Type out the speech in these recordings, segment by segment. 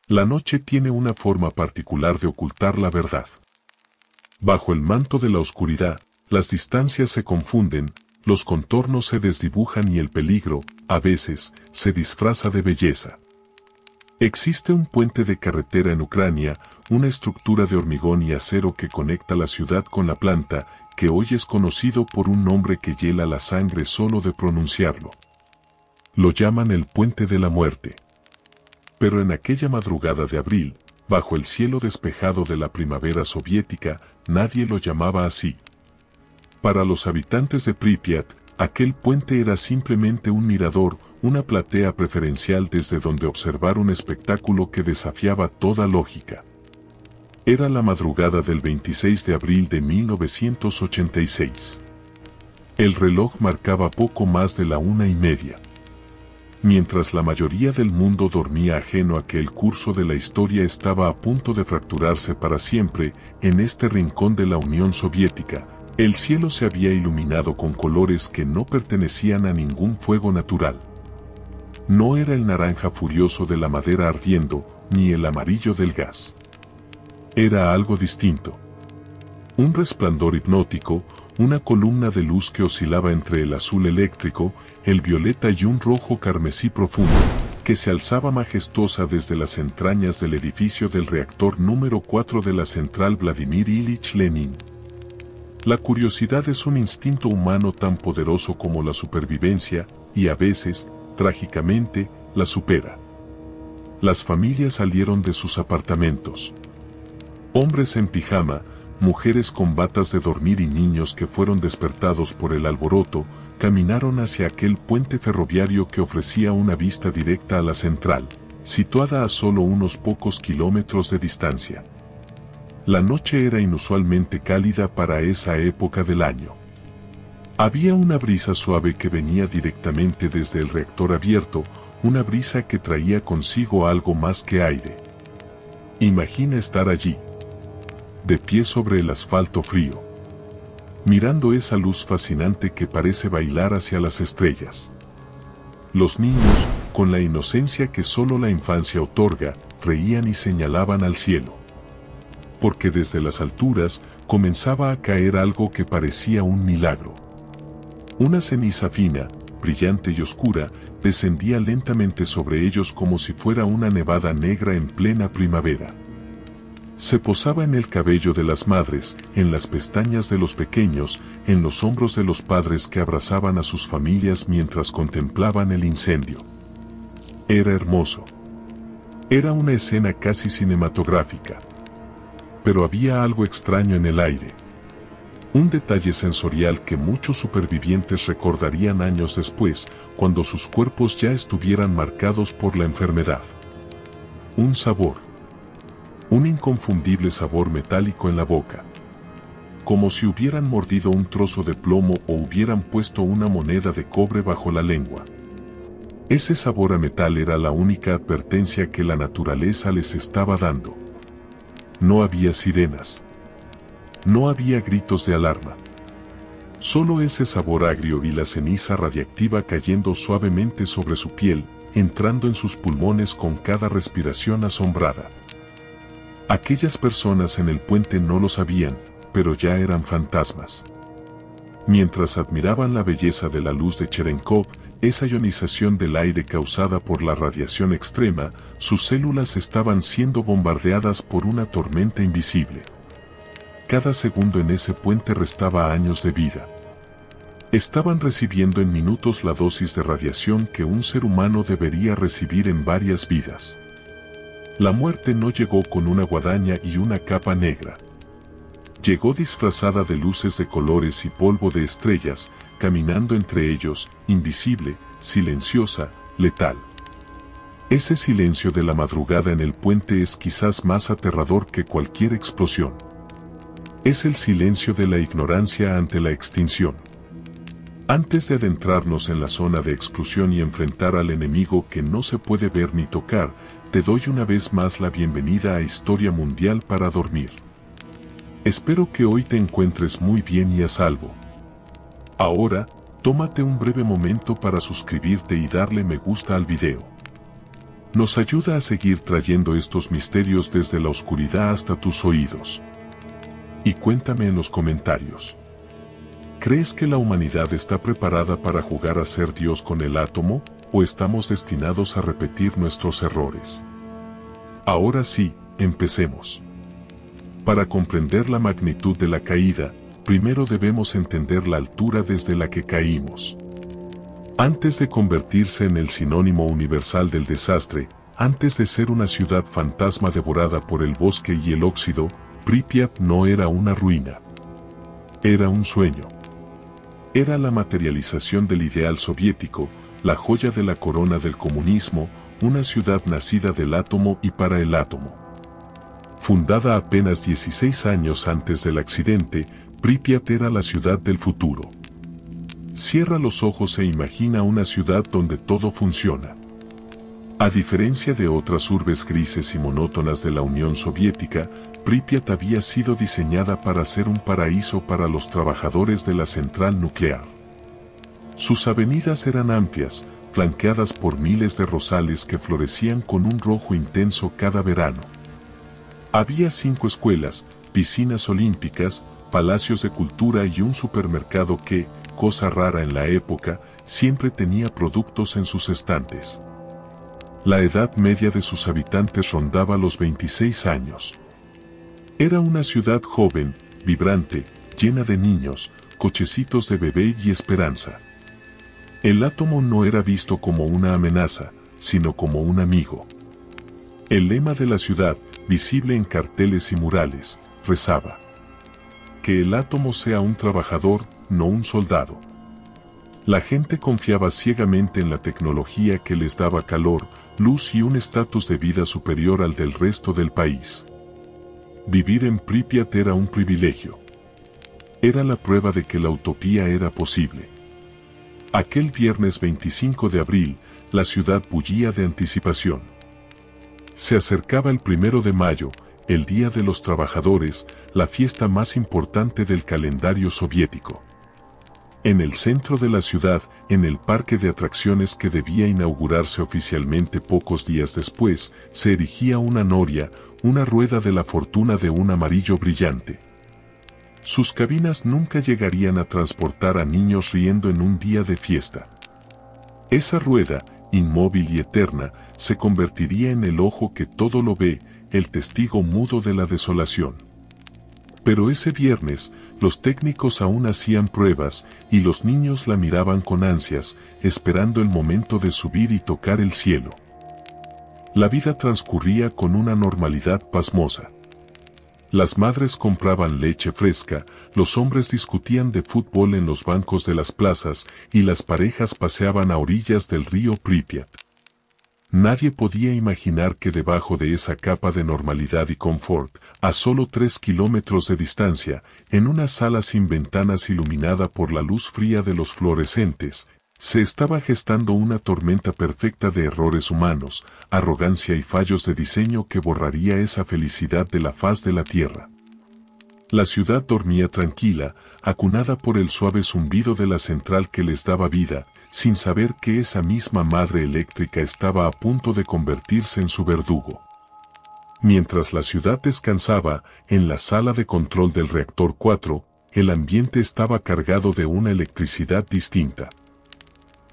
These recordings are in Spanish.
La noche tiene una forma particular de ocultar la verdad. Bajo el manto de la oscuridad, las distancias se confunden, los contornos se desdibujan y el peligro, a veces, se disfraza de belleza. Existe un puente de carretera en Ucrania, una estructura de hormigón y acero que conecta la ciudad con la planta, que hoy es conocido por un nombre que hiela la sangre solo de pronunciarlo. Lo llaman el Puente de la Muerte. Pero en aquella madrugada de abril, bajo el cielo despejado de la primavera soviética, nadie lo llamaba así. Para los habitantes de Pripyat, aquel puente era simplemente un mirador, una platea preferencial desde donde observar un espectáculo que desafiaba toda lógica. Era la madrugada del 26 de abril de 1986. El reloj marcaba poco más de la 1:30. Mientras la mayoría del mundo dormía ajeno a que el curso de la historia estaba a punto de fracturarse para siempre, en este rincón de la Unión Soviética, el cielo se había iluminado con colores que no pertenecían a ningún fuego natural. No era el naranja furioso de la madera ardiendo, ni el amarillo del gas. Era algo distinto. Un resplandor hipnótico, una columna de luz que oscilaba entre el azul eléctrico, el violeta y un rojo carmesí profundo, que se alzaba majestuosa desde las entrañas del edificio del reactor número 4 de la central Vladimir Ilich Lenin. La curiosidad es un instinto humano tan poderoso como la supervivencia, y a veces, trágicamente, la supera. Las familias salieron de sus apartamentos. Hombres en pijama, mujeres con batas de dormir y niños que fueron despertados por el alboroto, caminaron hacia aquel puente ferroviario que ofrecía una vista directa a la central, situada a solo unos pocos kilómetros de distancia. La noche era inusualmente cálida para esa época del año. Había una brisa suave que venía directamente desde el reactor abierto, una brisa que traía consigo algo más que aire. Imagina estar allí, de pie sobre el asfalto frío, mirando esa luz fascinante que parece bailar hacia las estrellas. Los niños, con la inocencia que solo la infancia otorga, reían y señalaban al cielo. Porque desde las alturas comenzaba a caer algo que parecía un milagro. Una ceniza fina, brillante y oscura, descendía lentamente sobre ellos como si fuera una nevada negra en plena primavera. Se posaba en el cabello de las madres, en las pestañas de los pequeños, en los hombros de los padres que abrazaban a sus familias mientras contemplaban el incendio. Era hermoso. Era una escena casi cinematográfica. Pero había algo extraño en el aire. Un detalle sensorial que muchos supervivientes recordarían años después, cuando sus cuerpos ya estuvieran marcados por la enfermedad. Un sabor. Un inconfundible sabor metálico en la boca. Como si hubieran mordido un trozo de plomo o hubieran puesto una moneda de cobre bajo la lengua. Ese sabor a metal era la única advertencia que la naturaleza les estaba dando. No había sirenas. No había gritos de alarma. Solo ese sabor agrio y la ceniza radiactiva cayendo suavemente sobre su piel, entrando en sus pulmones con cada respiración asombrada. Aquellas personas en el puente no lo sabían, pero ya eran fantasmas. Mientras admiraban la belleza de la luz de Cherenkov, esa ionización del aire causada por la radiación extrema, sus células estaban siendo bombardeadas por una tormenta invisible. Cada segundo en ese puente restaba años de vida. Estaban recibiendo en minutos la dosis de radiación que un ser humano debería recibir en varias vidas. La muerte no llegó con una guadaña y una capa negra. Llegó disfrazada de luces de colores y polvo de estrellas, caminando entre ellos, invisible, silenciosa, letal. Ese silencio de la madrugada en el puente es quizás más aterrador que cualquier explosión. Es el silencio de la ignorancia ante la extinción. Antes de adentrarnos en la zona de exclusión y enfrentar al enemigo que no se puede ver ni tocar, te doy una vez más la bienvenida a Historia Mundial para Dormir. Espero que hoy te encuentres muy bien y a salvo. Ahora, tómate un breve momento para suscribirte y darle me gusta al video. Nos ayuda a seguir trayendo estos misterios desde la oscuridad hasta tus oídos. Y cuéntame en los comentarios. ¿Crees que la humanidad está preparada para jugar a ser Dios con el átomo, o estamos destinados a repetir nuestros errores? Ahora sí, empecemos. Para comprender la magnitud de la caída, primero debemos entender la altura desde la que caímos. Antes de convertirse en el sinónimo universal del desastre, antes de ser una ciudad fantasma devorada por el bosque y el óxido, Pripyat no era una ruina. Era un sueño. Era la materialización del ideal soviético, la joya de la corona del comunismo, una ciudad nacida del átomo y para el átomo. Fundada apenas 16 años antes del accidente, Pripyat era la ciudad del futuro. Cierra los ojos e imagina una ciudad donde todo funciona. A diferencia de otras urbes grises y monótonas de la Unión Soviética, Pripyat había sido diseñada para ser un paraíso para los trabajadores de la central nuclear. Sus avenidas eran amplias, flanqueadas por miles de rosales que florecían con un rojo intenso cada verano. Había 5 escuelas, piscinas olímpicas, palacios de cultura y un supermercado que, cosa rara en la época, siempre tenía productos en sus estantes. La edad media de sus habitantes rondaba los 26 años. Era una ciudad joven, vibrante, llena de niños, cochecitos de bebé y esperanza. El átomo no era visto como una amenaza, sino como un amigo. El lema de la ciudad, visible en carteles y murales, rezaba: que el átomo sea un trabajador, no un soldado. La gente confiaba ciegamente en la tecnología que les daba calor, luz y un estatus de vida superior al del resto del país. Vivir en Pripyat era un privilegio. Era la prueba de que la utopía era posible. Aquel viernes 25 de abril, la ciudad bullía de anticipación. Se acercaba el 1 de mayo, el Día de los Trabajadores, la fiesta más importante del calendario soviético. En el centro de la ciudad, en el parque de atracciones que debía inaugurarse oficialmente pocos días después, se erigía una noria, una rueda de la fortuna de un amarillo brillante. Sus cabinas nunca llegarían a transportar a niños riendo en un día de fiesta. Esa rueda, inmóvil y eterna, se convertiría en el ojo que todo lo ve, el testigo mudo de la desolación. Pero ese viernes, los técnicos aún hacían pruebas, y los niños la miraban con ansias, esperando el momento de subir y tocar el cielo. La vida transcurría con una normalidad pasmosa. Las madres compraban leche fresca, los hombres discutían de fútbol en los bancos de las plazas, y las parejas paseaban a orillas del río Pripyat. Nadie podía imaginar que debajo de esa capa de normalidad y confort, a solo 3 kilómetros de distancia, en una sala sin ventanas iluminada por la luz fría de los fluorescentes, se estaba gestando una tormenta perfecta de errores humanos, arrogancia y fallos de diseño que borraría esa felicidad de la faz de la tierra. La ciudad dormía tranquila, acunada por el suave zumbido de la central que les daba vida, sin saber que esa misma madre eléctrica estaba a punto de convertirse en su verdugo. Mientras la ciudad descansaba, en la sala de control del reactor 4, el ambiente estaba cargado de una electricidad distinta.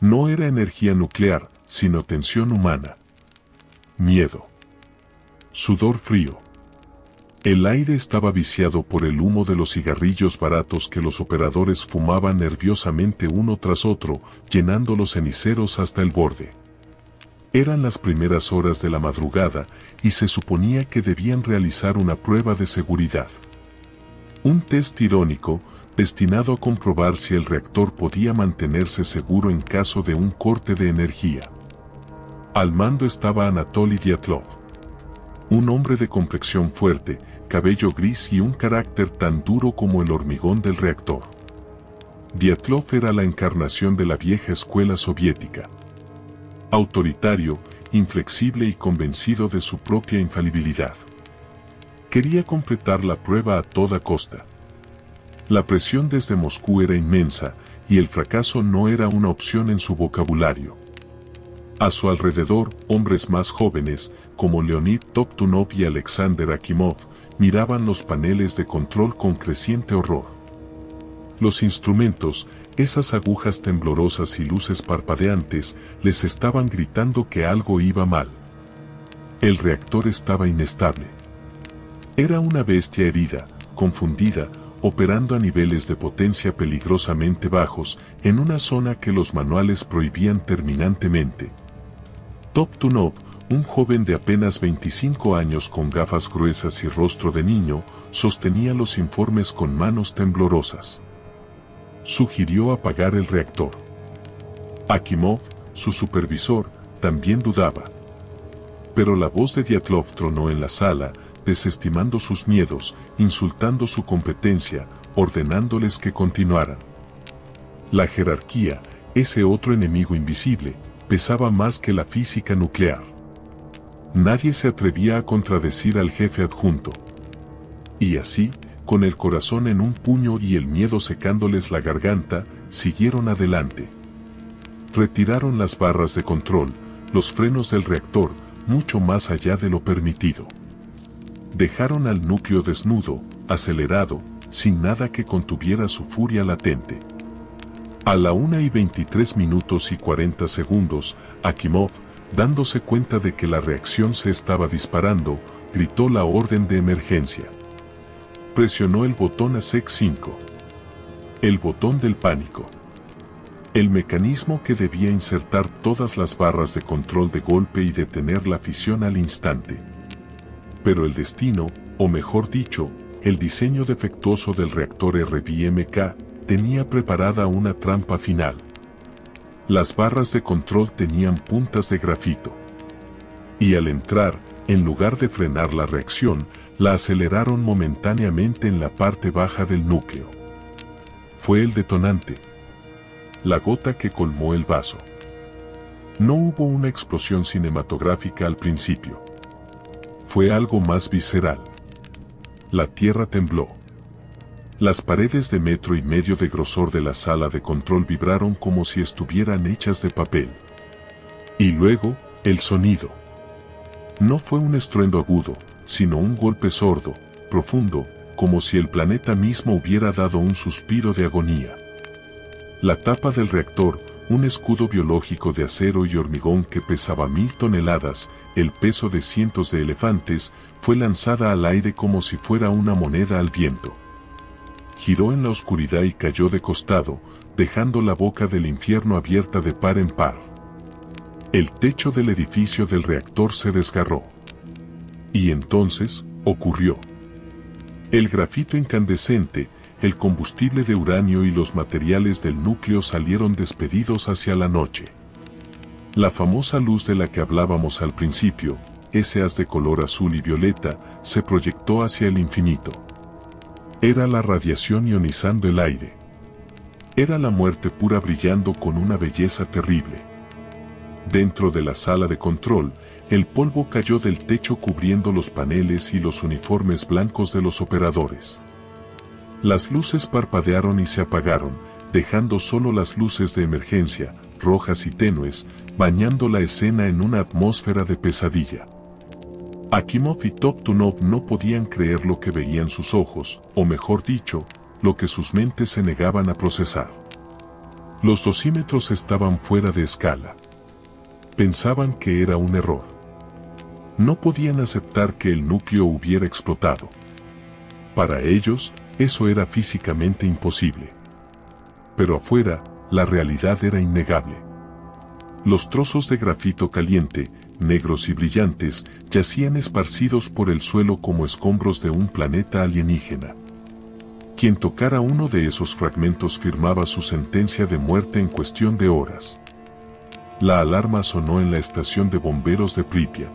No era energía nuclear, sino tensión humana. Miedo. Sudor frío. El aire estaba viciado por el humo de los cigarrillos baratos que los operadores fumaban nerviosamente uno tras otro, llenando los ceniceros hasta el borde. Eran las primeras horas de la madrugada, y se suponía que debían realizar una prueba de seguridad. Un test irónico, destinado a comprobar si el reactor podía mantenerse seguro en caso de un corte de energía. Al mando estaba Anatoly Dyatlov. Un hombre de complexión fuerte, cabello gris y un carácter tan duro como el hormigón del reactor. Dyatlov era la encarnación de la vieja escuela soviética. Autoritario, inflexible y convencido de su propia infalibilidad. Quería completar la prueba a toda costa. La presión desde Moscú era inmensa, y el fracaso no era una opción en su vocabulario. A su alrededor, hombres más jóvenes, como Leonid Toptunov y Alexander Akimov, miraban los paneles de control con creciente horror. Los instrumentos, esas agujas temblorosas y luces parpadeantes, les estaban gritando que algo iba mal. El reactor estaba inestable. Era una bestia herida, confundida, operando a niveles de potencia peligrosamente bajos, en una zona que los manuales prohibían terminantemente. Toptunov, un joven de apenas 25 años con gafas gruesas y rostro de niño, sostenía los informes con manos temblorosas. Sugirió apagar el reactor. Akimov, su supervisor, también dudaba. Pero la voz de Dyatlov tronó en la sala, desestimando sus miedos, insultando su competencia, ordenándoles que continuaran. La jerarquía, ese otro enemigo invisible, pesaba más que la física nuclear. Nadie se atrevía a contradecir al jefe adjunto. Y así, con el corazón en un puño y el miedo secándoles la garganta, siguieron adelante. Retiraron las barras de control, los frenos del reactor, mucho más allá de lo permitido. Dejaron al núcleo desnudo, acelerado, sin nada que contuviera su furia latente. A la 1:23:40, Akimov, dándose cuenta de que la reacción se estaba disparando, gritó la orden de emergencia. Presionó el botón ASEC 5. El botón del pánico. El mecanismo que debía insertar todas las barras de control de golpe y detener la fisión al instante. Pero el destino, o mejor dicho, el diseño defectuoso del reactor RBMK, tenía preparada una trampa final. Las barras de control tenían puntas de grafito. Y al entrar, en lugar de frenar la reacción, la aceleraron momentáneamente en la parte baja del núcleo. Fue el detonante. La gota que colmó el vaso. No hubo una explosión cinematográfica al principio. Fue algo más visceral. La tierra tembló. Las paredes de 1,5 metros de grosor de la sala de control vibraron como si estuvieran hechas de papel. Y luego, el sonido. No fue un estruendo agudo, sino un golpe sordo, profundo, como si el planeta mismo hubiera dado un suspiro de agonía. La tapa del reactor, un escudo biológico de acero y hormigón que pesaba 1000 toneladas, el peso de cientos de elefantes, fue lanzada al aire como si fuera una moneda al viento. Giró en la oscuridad y cayó de costado, dejando la boca del infierno abierta de par en par. El techo del edificio del reactor se desgarró. Y entonces, ocurrió. El grafito incandescente, el combustible de uranio y los materiales del núcleo salieron despedidos hacia la noche. La famosa luz de la que hablábamos al principio, ese haz de color azul y violeta, se proyectó hacia el infinito. Era la radiación ionizando el aire. Era la muerte pura brillando con una belleza terrible. Dentro de la sala de control, el polvo cayó del techo cubriendo los paneles y los uniformes blancos de los operadores. Las luces parpadearon y se apagaron, dejando solo las luces de emergencia, rojas y tenues, bañando la escena en una atmósfera de pesadilla. Akimov y Toptunov no podían creer lo que veían sus ojos, o mejor dicho, lo que sus mentes se negaban a procesar. Los dosímetros estaban fuera de escala. Pensaban que era un error. No podían aceptar que el núcleo hubiera explotado. Para ellos, eso era físicamente imposible. Pero afuera, la realidad era innegable. Los trozos de grafito caliente, negros y brillantes, yacían esparcidos por el suelo como escombros de un planeta alienígena. Quien tocara uno de esos fragmentos firmaba su sentencia de muerte en cuestión de horas. La alarma sonó en la estación de bomberos de Pripyat.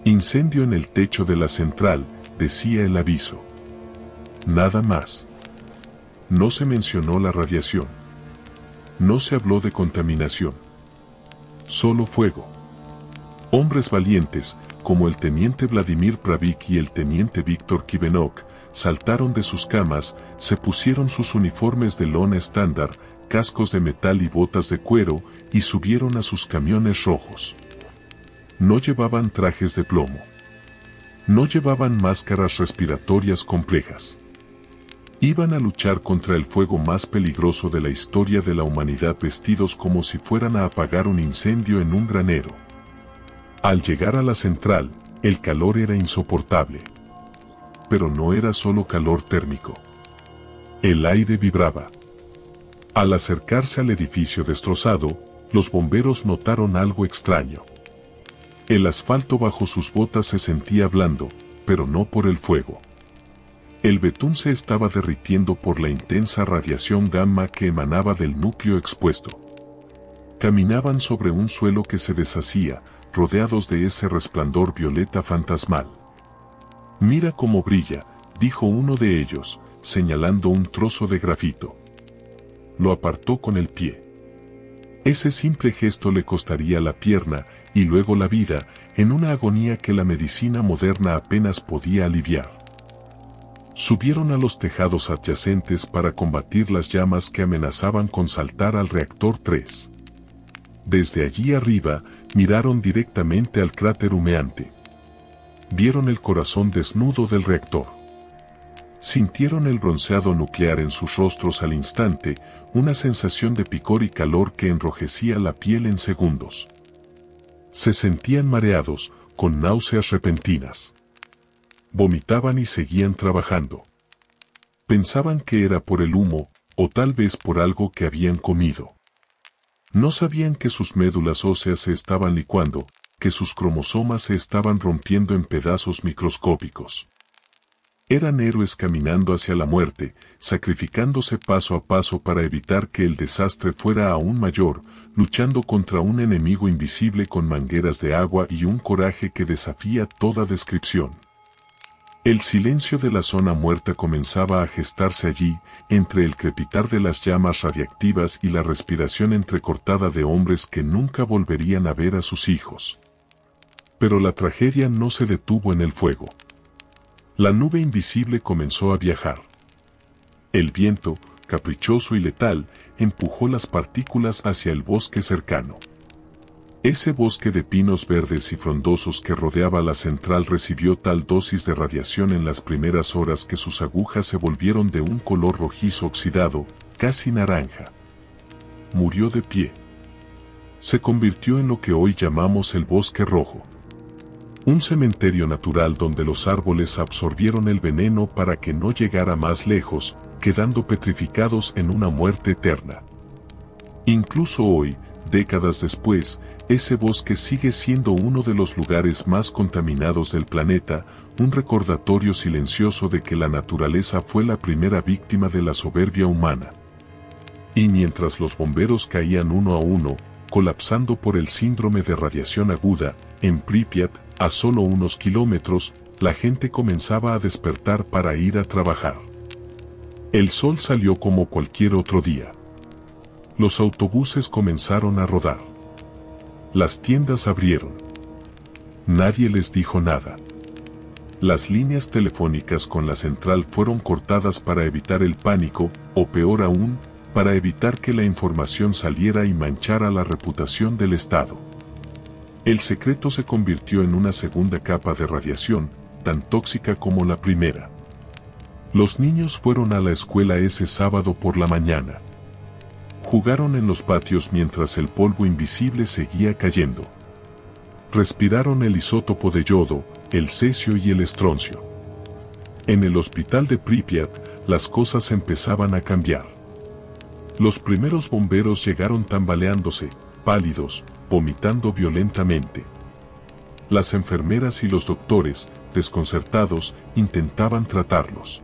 Incendio en el techo de la central, decía el aviso. Nada más. No se mencionó la radiación. No se habló de contaminación. Solo fuego. Hombres valientes, como el teniente Vladimir Pravik y el teniente Víctor Kivenok, saltaron de sus camas, se pusieron sus uniformes de lona estándar, cascos de metal y botas de cuero, y subieron a sus camiones rojos. No llevaban trajes de plomo. No llevaban máscaras respiratorias complejas. Iban a luchar contra el fuego más peligroso de la historia de la humanidad vestidos como si fueran a apagar un incendio en un granero. Al llegar a la central, el calor era insoportable. Pero no era solo calor térmico. El aire vibraba. Al acercarse al edificio destrozado, los bomberos notaron algo extraño. El asfalto bajo sus botas se sentía blando, pero no por el fuego. El betún se estaba derritiendo por la intensa radiación gamma que emanaba del núcleo expuesto. Caminaban sobre un suelo que se deshacía, rodeados de ese resplandor violeta fantasmal. «Mira cómo brilla», dijo uno de ellos, señalando un trozo de grafito. Lo apartó con el pie. Ese simple gesto le costaría la pierna y luego la vida, en una agonía que la medicina moderna apenas podía aliviar. Subieron a los tejados adyacentes para combatir las llamas que amenazaban con saltar al reactor 3. Desde allí arriba, miraron directamente al cráter humeante. Vieron el corazón desnudo del reactor. Sintieron el bronceado nuclear en sus rostros al instante, una sensación de picor y calor que enrojecía la piel en segundos. Se sentían mareados, con náuseas repentinas. Vomitaban y seguían trabajando. Pensaban que era por el humo, o tal vez por algo que habían comido. No sabían que sus médulas óseas se estaban licuando, que sus cromosomas se estaban rompiendo en pedazos microscópicos. Eran héroes caminando hacia la muerte, sacrificándose paso a paso para evitar que el desastre fuera aún mayor, luchando contra un enemigo invisible con mangueras de agua y un coraje que desafía toda descripción. El silencio de la zona muerta comenzaba a gestarse allí, entre el crepitar de las llamas radiactivas y la respiración entrecortada de hombres que nunca volverían a ver a sus hijos. Pero la tragedia no se detuvo en el fuego. La nube invisible comenzó a viajar. El viento, caprichoso y letal, empujó las partículas hacia el bosque cercano. Ese bosque de pinos verdes y frondosos que rodeaba la central recibió tal dosis de radiación en las primeras horas que sus agujas se volvieron de un color rojizo oxidado, casi naranja. Murió de pie. Se convirtió en lo que hoy llamamos el Bosque Rojo. Un cementerio natural donde los árboles absorbieron el veneno para que no llegara más lejos, quedando petrificados en una muerte eterna. Incluso hoy, décadas después, ese bosque sigue siendo uno de los lugares más contaminados del planeta, un recordatorio silencioso de que la naturaleza fue la primera víctima de la soberbia humana. Y mientras los bomberos caían uno a uno, colapsando por el síndrome de radiación aguda, en Pripyat, a solo unos kilómetros, la gente comenzaba a despertar para ir a trabajar. El sol salió como cualquier otro día. Los autobuses comenzaron a rodar. Las tiendas abrieron. Nadie les dijo nada. Las líneas telefónicas con la central fueron cortadas para evitar el pánico, o peor aún, para evitar que la información saliera y manchara la reputación del Estado. El secreto se convirtió en una segunda capa de radiación, tan tóxica como la primera. Los niños fueron a la escuela ese sábado por la mañana. Jugaron en los patios mientras el polvo invisible seguía cayendo. Respiraron el isótopo de yodo, el cesio y el estroncio. En el hospital de Pripyat, las cosas empezaban a cambiar. Los primeros bomberos llegaron tambaleándose, pálidos, vomitando violentamente. Las enfermeras y los doctores, desconcertados, intentaban tratarlos.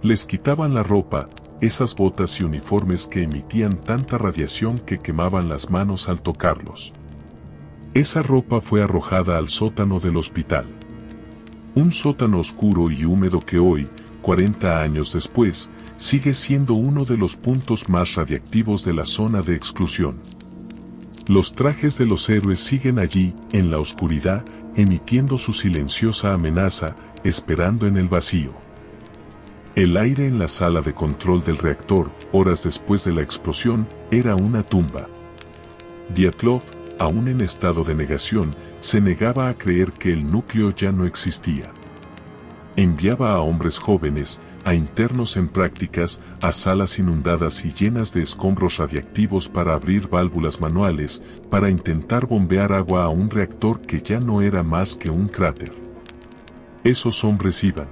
Les quitaban la ropa, esas botas y uniformes que emitían tanta radiación que quemaban las manos al tocarlos. Esa ropa fue arrojada al sótano del hospital. Un sótano oscuro y húmedo que hoy, 40 años después, sigue siendo uno de los puntos más radiactivos de la zona de exclusión. Los trajes de los héroes siguen allí, en la oscuridad, emitiendo su silenciosa amenaza, esperando en el vacío. El aire en la sala de control del reactor, horas después de la explosión, era una tumba. Dyatlov, aún en estado de negación, se negaba a creer que el núcleo ya no existía. Enviaba a hombres jóvenes, a internos en prácticas, a salas inundadas y llenas de escombros radiactivos para abrir válvulas manuales, para intentar bombear agua a un reactor que ya no era más que un cráter. Esos hombres iban.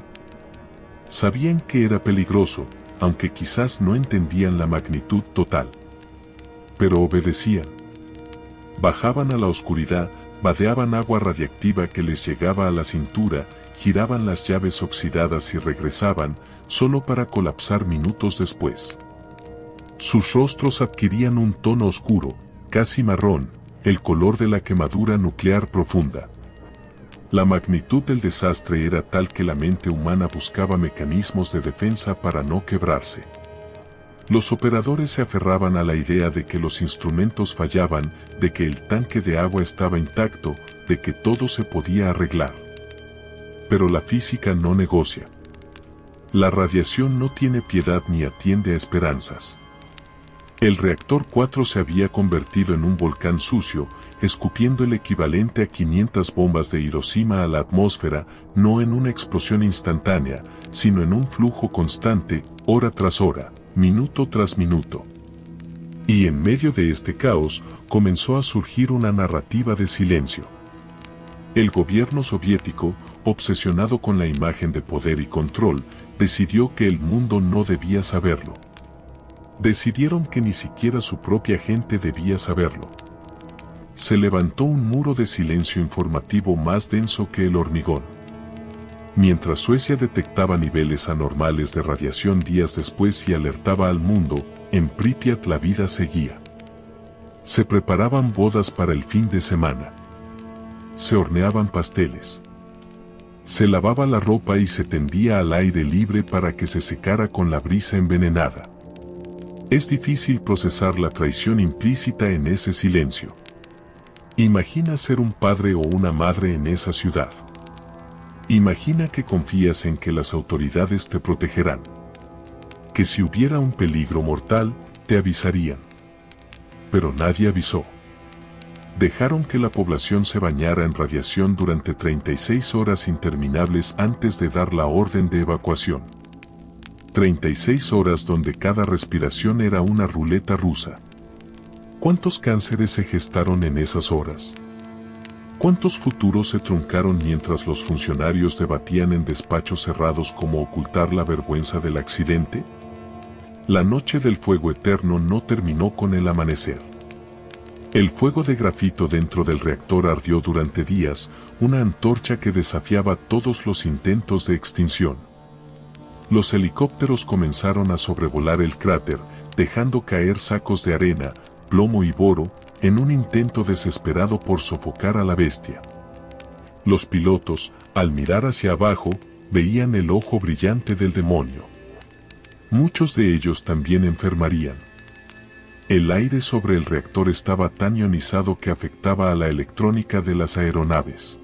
Sabían que era peligroso, aunque quizás no entendían la magnitud total. Pero obedecían. Bajaban a la oscuridad, vadeaban agua radiactiva que les llegaba a la cintura, giraban las llaves oxidadas y regresaban, solo para colapsar minutos después. Sus rostros adquirían un tono oscuro, casi marrón, el color de la quemadura nuclear profunda. La magnitud del desastre era tal que la mente humana buscaba mecanismos de defensa para no quebrarse. Los operadores se aferraban a la idea de que los instrumentos fallaban, de que el tanque de agua estaba intacto, de que todo se podía arreglar. Pero la física no negocia. La radiación no tiene piedad ni atiende a esperanzas. El reactor 4 se había convertido en un volcán sucio, escupiendo el equivalente a 500 bombas de Hiroshima a la atmósfera, no en una explosión instantánea, sino en un flujo constante, hora tras hora, minuto tras minuto. Y en medio de este caos, comenzó a surgir una narrativa de silencio. El gobierno soviético, obsesionado con la imagen de poder y control, decidió que el mundo no debía saberlo. Decidieron que ni siquiera su propia gente debía saberlo. Se levantó un muro de silencio informativo más denso que el hormigón. Mientras Suecia detectaba niveles anormales de radiación días después y alertaba al mundo, en Pripyat la vida seguía. Se preparaban bodas para el fin de semana. Se horneaban pasteles. Se lavaba la ropa y se tendía al aire libre para que se secara con la brisa envenenada. Es difícil procesar la traición implícita en ese silencio. Imagina ser un padre o una madre en esa ciudad. Imagina que confías en que las autoridades te protegerán. Que si hubiera un peligro mortal, te avisarían. Pero nadie avisó. Dejaron que la población se bañara en radiación durante 36 horas interminables antes de dar la orden de evacuación. 36 horas donde cada respiración era una ruleta rusa. ¿Cuántos cánceres se gestaron en esas horas? ¿Cuántos futuros se truncaron mientras los funcionarios debatían en despachos cerrados cómo ocultar la vergüenza del accidente? La noche del fuego eterno no terminó con el amanecer. El fuego de grafito dentro del reactor ardió durante días, una antorcha que desafiaba todos los intentos de extinción. Los helicópteros comenzaron a sobrevolar el cráter, dejando caer sacos de arena, plomo y boro, en un intento desesperado por sofocar a la bestia. Los pilotos, al mirar hacia abajo, veían el ojo brillante del demonio. Muchos de ellos también enfermarían. El aire sobre el reactor estaba tan ionizado que afectaba a la electrónica de las aeronaves.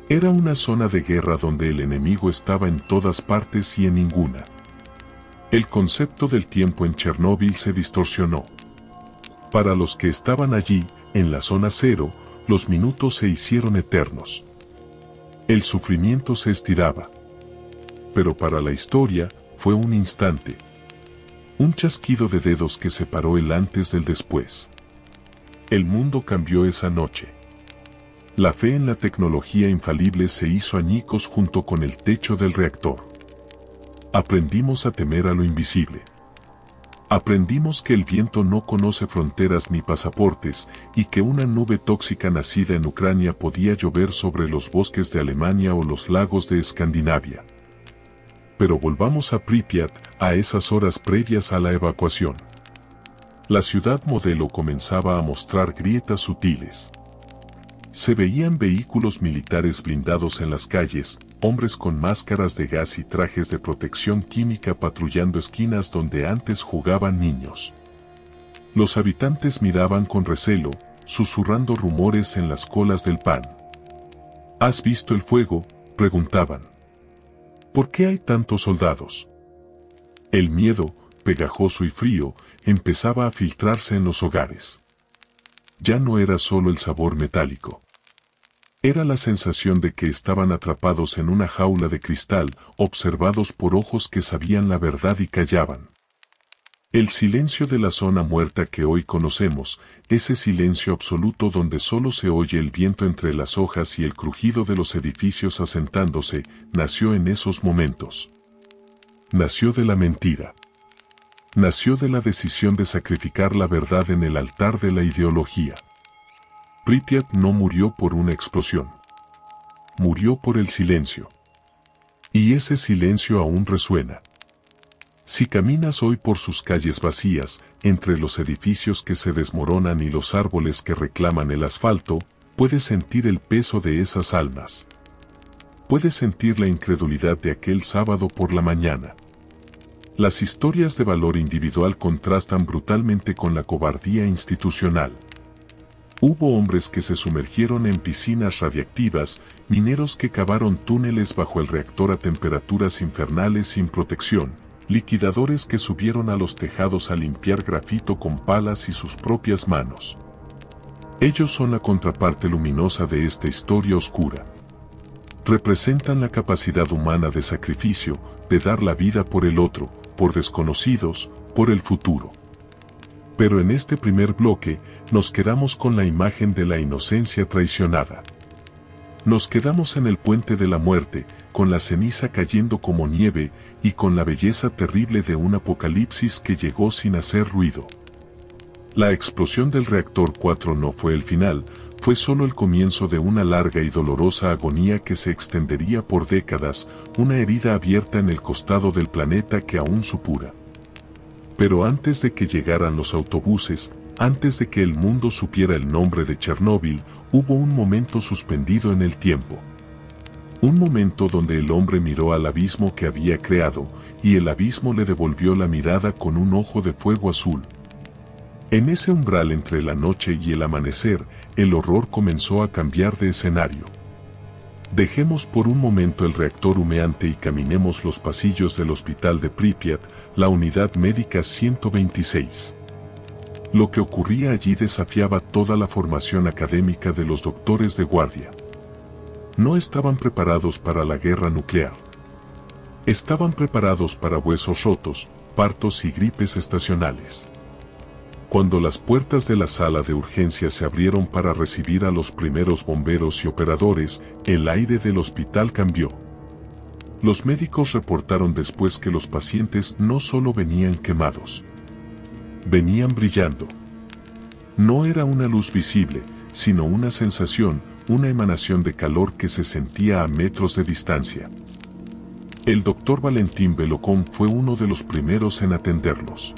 Era una zona de guerra donde el enemigo estaba en todas partes y en ninguna. El concepto del tiempo en Chernóbil se distorsionó. Para los que estaban allí, en la zona cero, los minutos se hicieron eternos. El sufrimiento se estiraba. Pero para la historia, fue un instante. Un chasquido de dedos que separó el antes del después. El mundo cambió esa noche. La fe en la tecnología infalible se hizo añicos junto con el techo del reactor. Aprendimos a temer a lo invisible. Aprendimos que el viento no conoce fronteras ni pasaportes y que una nube tóxica nacida en Ucrania podía llover sobre los bosques de Alemania o los lagos de Escandinavia. Pero volvamos a Pripyat, a esas horas previas a la evacuación. La ciudad modelo comenzaba a mostrar grietas sutiles. Se veían vehículos militares blindados en las calles, hombres con máscaras de gas y trajes de protección química patrullando esquinas donde antes jugaban niños. Los habitantes miraban con recelo, susurrando rumores en las colas del pan. ¿Has visto el fuego?, preguntaban. ¿Por qué hay tantos soldados? El miedo, pegajoso y frío, empezaba a filtrarse en los hogares. Ya no era solo el sabor metálico. Era la sensación de que estaban atrapados en una jaula de cristal, observados por ojos que sabían la verdad y callaban. El silencio de la zona muerta que hoy conocemos, ese silencio absoluto donde solo se oye el viento entre las hojas y el crujido de los edificios asentándose, nació en esos momentos. Nació de la mentira. Nació de la decisión de sacrificar la verdad en el altar de la ideología. Pripyat no murió por una explosión. Murió por el silencio. Y ese silencio aún resuena. Si caminas hoy por sus calles vacías, entre los edificios que se desmoronan y los árboles que reclaman el asfalto, puedes sentir el peso de esas almas. Puedes sentir la incredulidad de aquel sábado por la mañana. Las historias de valor individual contrastan brutalmente con la cobardía institucional. Hubo hombres que se sumergieron en piscinas radiactivas, mineros que cavaron túneles bajo el reactor a temperaturas infernales sin protección, liquidadores que subieron a los tejados a limpiar grafito con palas y sus propias manos. Ellos son la contraparte luminosa de esta historia oscura. Representan la capacidad humana de sacrificio, de dar la vida por el otro, por desconocidos, por el futuro. Pero en este primer bloque, nos quedamos con la imagen de la inocencia traicionada. Nos quedamos en el puente de la muerte, con la ceniza cayendo como nieve, y con la belleza terrible de un apocalipsis que llegó sin hacer ruido. La explosión del reactor 4 no fue el final, fue solo el comienzo de una larga y dolorosa agonía que se extendería por décadas, una herida abierta en el costado del planeta que aún supura. Pero antes de que llegaran los autobuses, antes de que el mundo supiera el nombre de Chernóbil, hubo un momento suspendido en el tiempo. Un momento donde el hombre miró al abismo que había creado, y el abismo le devolvió la mirada con un ojo de fuego azul. En ese umbral entre la noche y el amanecer, el horror comenzó a cambiar de escenario. Dejemos por un momento el reactor humeante y caminemos los pasillos del hospital de Pripyat, la unidad médica 126. Lo que ocurría allí desafiaba toda la formación académica de los doctores de guardia. No estaban preparados para la guerra nuclear. Estaban preparados para huesos rotos, partos y gripes estacionales. Cuando las puertas de la sala de urgencias se abrieron para recibir a los primeros bomberos y operadores, el aire del hospital cambió. Los médicos reportaron después que los pacientes no solo venían quemados, venían brillando. No era una luz visible, sino una sensación, una emanación de calor que se sentía a metros de distancia. El doctor Valentín Belokón fue uno de los primeros en atenderlos.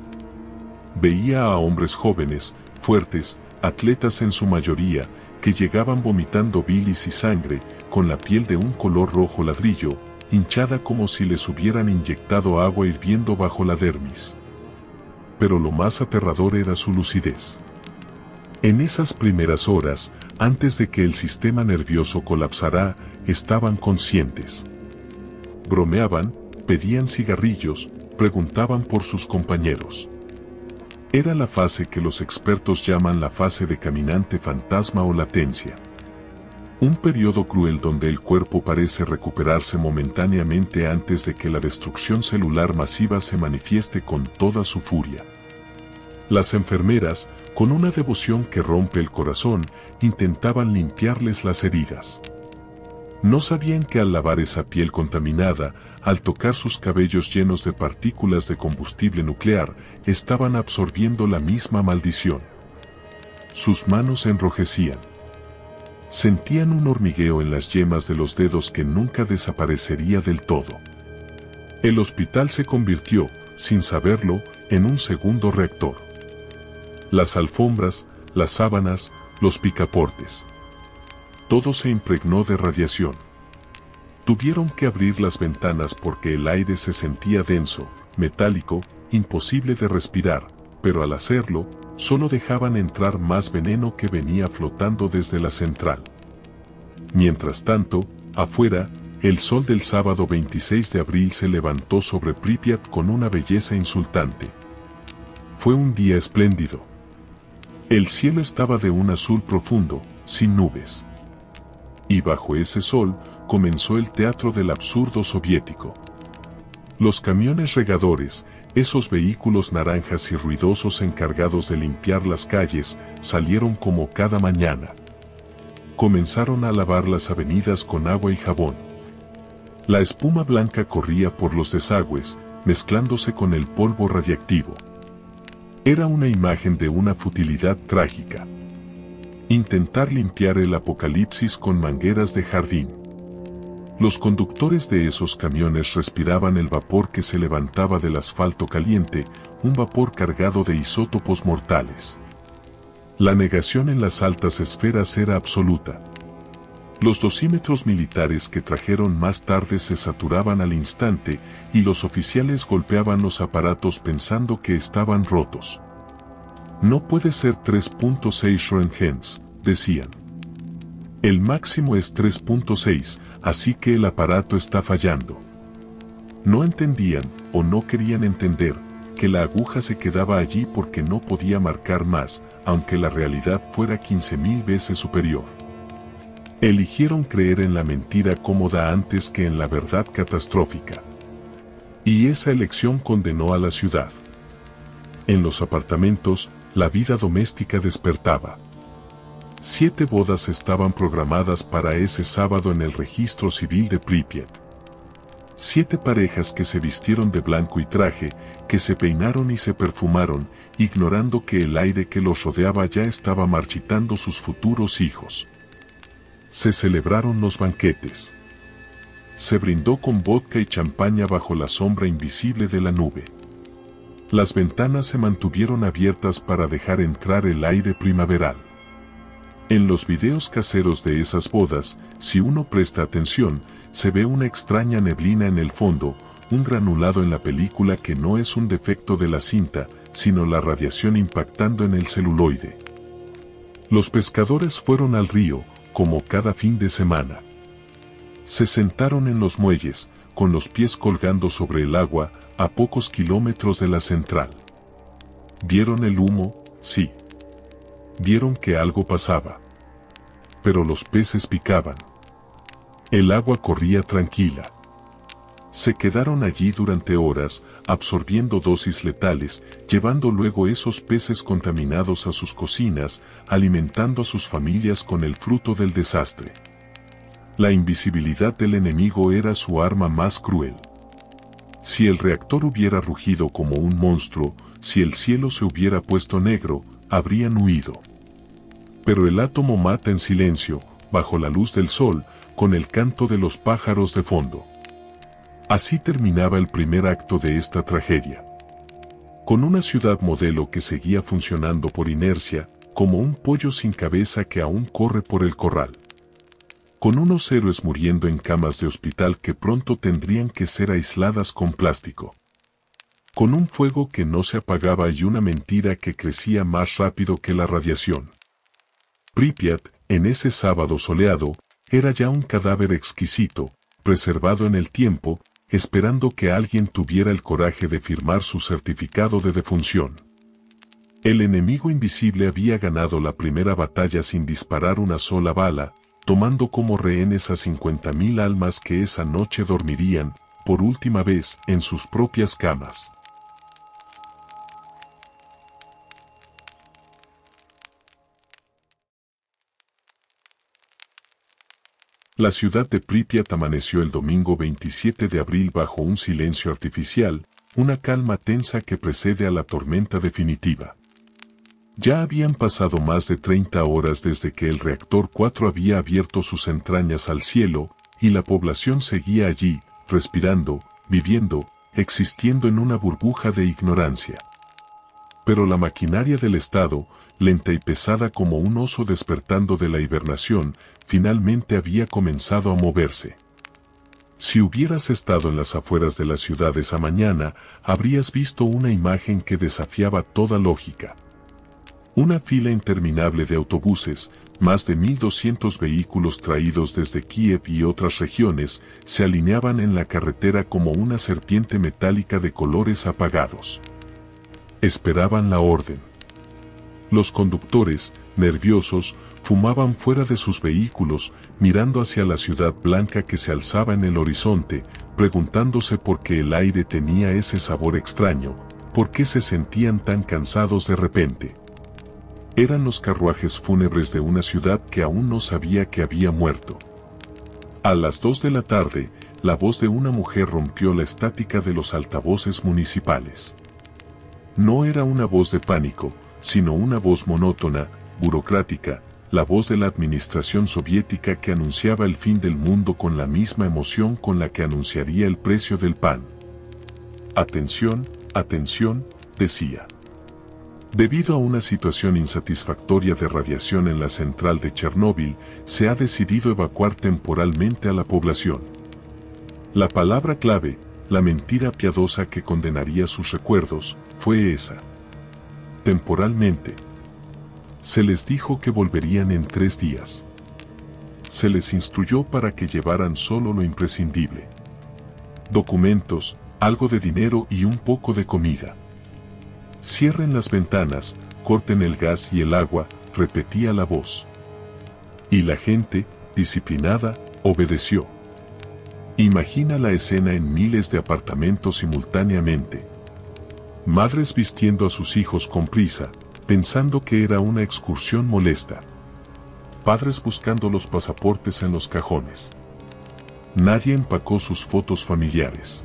Veía a hombres jóvenes, fuertes, atletas en su mayoría, que llegaban vomitando bilis y sangre, con la piel de un color rojo ladrillo, hinchada como si les hubieran inyectado agua hirviendo bajo la dermis. Pero lo más aterrador era su lucidez. En esas primeras horas, antes de que el sistema nervioso colapsara, estaban conscientes. Bromeaban, pedían cigarrillos, preguntaban por sus compañeros. Era la fase que los expertos llaman la fase de caminante fantasma o latencia. Un periodo cruel donde el cuerpo parece recuperarse momentáneamente antes de que la destrucción celular masiva se manifieste con toda su furia. Las enfermeras, con una devoción que rompe el corazón, intentaban limpiarles las heridas. No sabían que al lavar esa piel contaminada, al tocar sus cabellos llenos de partículas de combustible nuclear, estaban absorbiendo la misma maldición. Sus manos enrojecían. Sentían un hormigueo en las yemas de los dedos que nunca desaparecería del todo. El hospital se convirtió, sin saberlo, en un segundo reactor. Las alfombras, las sábanas, los picaportes. Todo se impregnó de radiación. Tuvieron que abrir las ventanas porque el aire se sentía denso, metálico, imposible de respirar, pero al hacerlo, solo dejaban entrar más veneno que venía flotando desde la central. Mientras tanto, afuera, El sol del sábado 26 de abril se levantó sobre Pripyat con una belleza insultante. Fue un día espléndido. El cielo estaba de un azul profundo, sin nubes. Y bajo ese sol, comenzó el teatro del absurdo soviético. Los camiones regadores, esos vehículos naranjas y ruidosos encargados de limpiar las calles, salieron como cada mañana. Comenzaron a lavar las avenidas con agua y jabón. La espuma blanca corría por los desagües, mezclándose con el polvo radiactivo. Era una imagen de una futilidad trágica. Intentar limpiar el apocalipsis con mangueras de jardín. Los conductores de esos camiones respiraban el vapor que se levantaba del asfalto caliente, un vapor cargado de isótopos mortales. La negación en las altas esferas era absoluta. Los dosímetros militares que trajeron más tarde se saturaban al instante y los oficiales golpeaban los aparatos pensando que estaban rotos. No puede ser 3.6 Roentgens, decían. El máximo es 3.6, así que el aparato está fallando. No entendían, o no querían entender, que la aguja se quedaba allí porque no podía marcar más, aunque la realidad fuera 15.000 veces superior. Eligieron creer en la mentira cómoda antes que en la verdad catastrófica. Y esa elección condenó a la ciudad. En los apartamentos, la vida doméstica despertaba. 7 bodas estaban programadas para ese sábado en el registro civil de Pripyat. 7 parejas que se vistieron de blanco y traje, que se peinaron y se perfumaron, ignorando que el aire que los rodeaba ya estaba marchitando sus futuros hijos. Se celebraron los banquetes. Se brindó con vodka y champaña bajo la sombra invisible de la nube. Las ventanas se mantuvieron abiertas para dejar entrar el aire primaveral. En los videos caseros de esas bodas, si uno presta atención, se ve una extraña neblina en el fondo, un granulado en la película que no es un defecto de la cinta, sino la radiación impactando en el celuloide. Los pescadores fueron al río, como cada fin de semana. Se sentaron en los muelles, con los pies colgando sobre el agua, a pocos kilómetros de la central. ¿Vieron el humo? Sí. Vieron que algo pasaba. Pero los peces picaban. El agua corría tranquila. Se quedaron allí durante horas, absorbiendo dosis letales, llevando luego esos peces contaminados a sus cocinas, alimentando a sus familias con el fruto del desastre. La invisibilidad del enemigo era su arma más cruel. Si el reactor hubiera rugido como un monstruo, si el cielo se hubiera puesto negro, habrían huido. Pero el átomo mata en silencio, bajo la luz del sol, con el canto de los pájaros de fondo. Así terminaba el primer acto de esta tragedia. Con una ciudad modelo que seguía funcionando por inercia, como un pollo sin cabeza que aún corre por el corral. Con unos héroes muriendo en camas de hospital que pronto tendrían que ser aisladas con plástico. Con un fuego que no se apagaba y una mentira que crecía más rápido que la radiación. Pripyat, en ese sábado soleado, era ya un cadáver exquisito, preservado en el tiempo, esperando que alguien tuviera el coraje de firmar su certificado de defunción. El enemigo invisible había ganado la primera batalla sin disparar una sola bala, tomando como rehenes a 50.000 almas que esa noche dormirían, por última vez, en sus propias camas. La ciudad de Pripyat amaneció el domingo 27 de abril bajo un silencio artificial, una calma tensa que precede a la tormenta definitiva. Ya habían pasado más de 30 horas desde que el reactor 4 había abierto sus entrañas al cielo, y la población seguía allí, respirando, viviendo, existiendo en una burbuja de ignorancia. Pero la maquinaria del Estado, lenta y pesada como un oso despertando de la hibernación, finalmente había comenzado a moverse. Si hubieras estado en las afueras de la ciudad esa mañana, habrías visto una imagen que desafiaba toda lógica. Una fila interminable de autobuses, más de 1.200 vehículos traídos desde Kiev y otras regiones se alineaban en la carretera como una serpiente metálica de colores apagados. Esperaban la orden. Los conductores, nerviosos, fumaban fuera de sus vehículos, mirando hacia la ciudad blanca que se alzaba en el horizonte, preguntándose por qué el aire tenía ese sabor extraño, por qué se sentían tan cansados de repente. Eran los carruajes fúnebres de una ciudad que aún no sabía que había muerto. A las 2 de la tarde, la voz de una mujer rompió la estática de los altavoces municipales. No era una voz de pánico, sino una voz monótona, burocrática, la voz de la administración soviética que anunciaba el fin del mundo con la misma emoción con la que anunciaría el precio del pan. Atención, atención, decía. Debido a una situación insatisfactoria de radiación en la central de Chernóbil, se ha decidido evacuar temporalmente a la población. La palabra clave, la mentira piadosa que condenaría sus recuerdos, fue esa. Temporalmente. Se les dijo que volverían en 3 días. Se les instruyó para que llevaran solo lo imprescindible. Documentos, algo de dinero y un poco de comida. Cierren las ventanas, corten el gas y el agua, repetía la voz. Y la gente, disciplinada, obedeció. Imagina la escena en miles de apartamentos simultáneamente. Madres vistiendo a sus hijos con prisa, pensando que era una excursión molesta. Padres buscando los pasaportes en los cajones. Nadie empacó sus fotos familiares.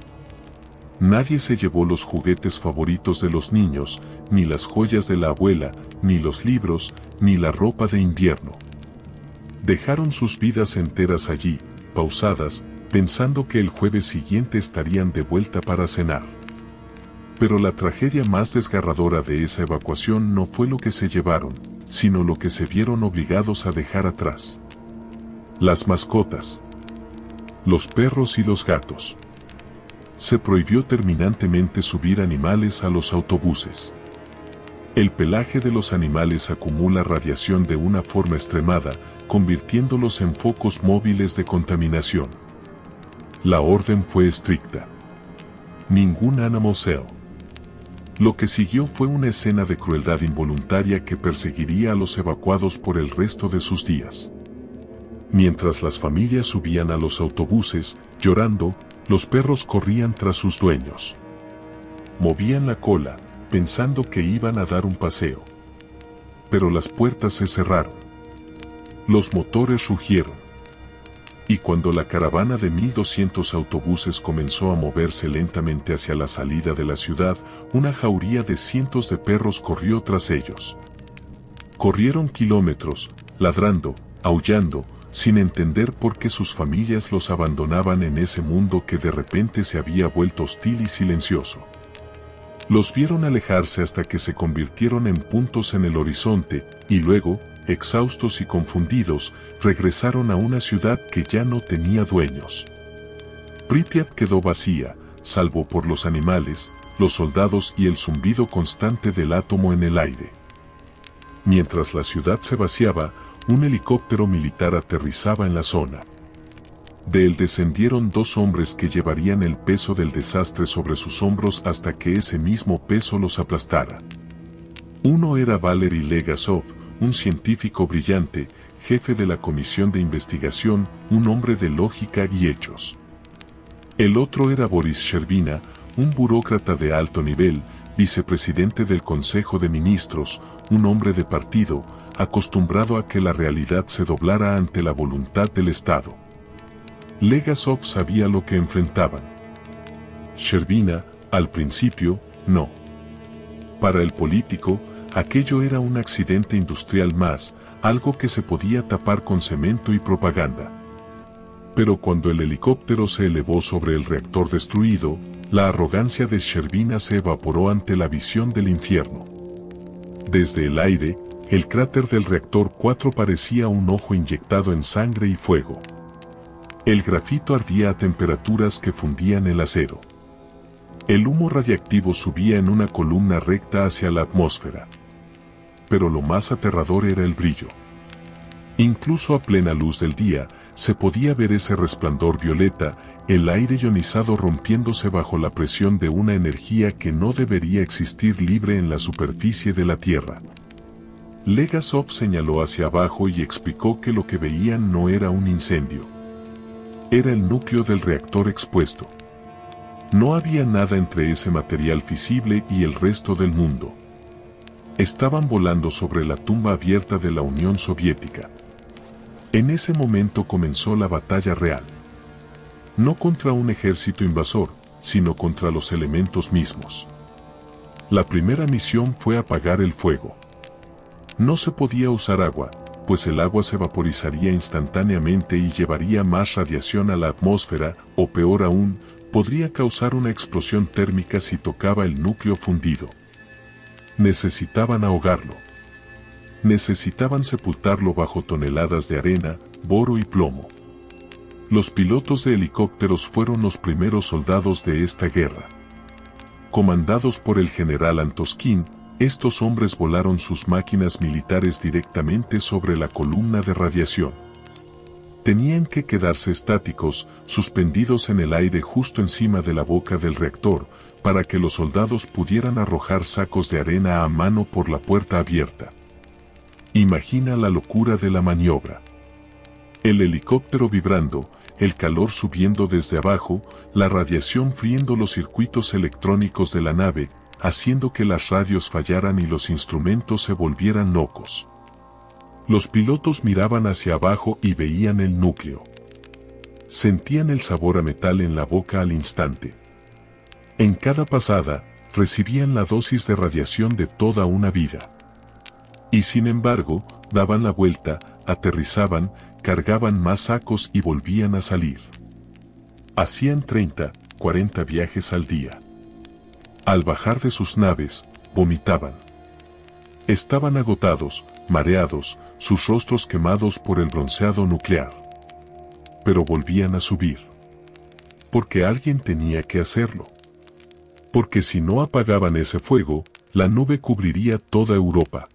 Nadie se llevó los juguetes favoritos de los niños, ni las joyas de la abuela, ni los libros, ni la ropa de invierno. Dejaron sus vidas enteras allí, pausadas, pensando que el jueves siguiente estarían de vuelta para cenar. Pero la tragedia más desgarradora de esa evacuación no fue lo que se llevaron, sino lo que se vieron obligados a dejar atrás. Las mascotas. Los perros y los gatos. Se prohibió terminantemente subir animales a los autobuses. El pelaje de los animales acumula radiación de una forma extremada, convirtiéndolos en focos móviles de contaminación. La orden fue estricta. Ningún animal cell. Lo que siguió fue una escena de crueldad involuntaria que perseguiría a los evacuados por el resto de sus días. Mientras las familias subían a los autobuses, llorando, los perros corrían tras sus dueños. Movían la cola, pensando que iban a dar un paseo. Pero las puertas se cerraron. Los motores rugieron. Y cuando la caravana de 1.200 autobuses comenzó a moverse lentamente hacia la salida de la ciudad, una jauría de cientos de perros corrió tras ellos. Corrieron kilómetros, ladrando, aullando, sin entender por qué sus familias los abandonaban en ese mundo que de repente se había vuelto hostil y silencioso. Los vieron alejarse hasta que se convirtieron en puntos en el horizonte, y luego, exhaustos y confundidos, regresaron a una ciudad que ya no tenía dueños. Pripyat quedó vacía, salvo por los animales, los soldados y el zumbido constante del átomo en el aire. Mientras la ciudad se vaciaba, un helicóptero militar aterrizaba en la zona. De él descendieron 2 hombres que llevarían el peso del desastre sobre sus hombros hasta que ese mismo peso los aplastara. Uno era Valery Legasov, un científico brillante, jefe de la comisión de investigación, un hombre de lógica y hechos. El otro era Boris Sherbina, un burócrata de alto nivel, vicepresidente del Consejo de Ministros, un hombre de partido, acostumbrado a que la realidad se doblara ante la voluntad del Estado. Legasov sabía lo que enfrentaban. Sherbina, al principio, no. Para el político, aquello era un accidente industrial más, algo que se podía tapar con cemento y propaganda. Pero cuando el helicóptero se elevó sobre el reactor destruido, la arrogancia de Sherbina se evaporó ante la visión del infierno. Desde el aire, el cráter del reactor 4 parecía un ojo inyectado en sangre y fuego. El grafito ardía a temperaturas que fundían el acero. El humo radiactivo subía en una columna recta hacia la atmósfera. Pero lo más aterrador era el brillo. Incluso a plena luz del día, se podía ver ese resplandor violeta, el aire ionizado rompiéndose bajo la presión de una energía que no debería existir libre en la superficie de la Tierra. Legasov señaló hacia abajo y explicó que lo que veían no era un incendio. Era el núcleo del reactor expuesto. No había nada entre ese material visible y el resto del mundo. Estaban volando sobre la tumba abierta de la Unión Soviética. En ese momento comenzó la batalla real. No contra un ejército invasor, sino contra los elementos mismos. La primera misión fue apagar el fuego. No se podía usar agua, pues el agua se vaporizaría instantáneamente y llevaría más radiación a la atmósfera, o peor aún, podría causar una explosión térmica si tocaba el núcleo fundido. Necesitaban ahogarlo. Necesitaban sepultarlo bajo toneladas de arena, boro y plomo. Los pilotos de helicópteros fueron los primeros soldados de esta guerra. Comandados por el general Antoskin, estos hombres volaron sus máquinas militares directamente sobre la columna de radiación. Tenían que quedarse estáticos, suspendidos en el aire justo encima de la boca del reactor, para que los soldados pudieran arrojar sacos de arena a mano por la puerta abierta. Imagina la locura de la maniobra. El helicóptero vibrando, el calor subiendo desde abajo, la radiación friendo los circuitos electrónicos de la nave, haciendo que las radios fallaran y los instrumentos se volvieran locos. Los pilotos miraban hacia abajo y veían el núcleo. Sentían el sabor a metal en la boca al instante. En cada pasada, recibían la dosis de radiación de toda una vida. Y sin embargo, daban la vuelta, aterrizaban, cargaban más sacos y volvían a salir. Hacían 30, 40 viajes al día. Al bajar de sus naves, vomitaban. Estaban agotados, mareados, sus rostros quemados por el bronceado nuclear. Pero volvían a subir. Porque alguien tenía que hacerlo. Porque si no apagaban ese fuego, la nube cubriría toda Europa.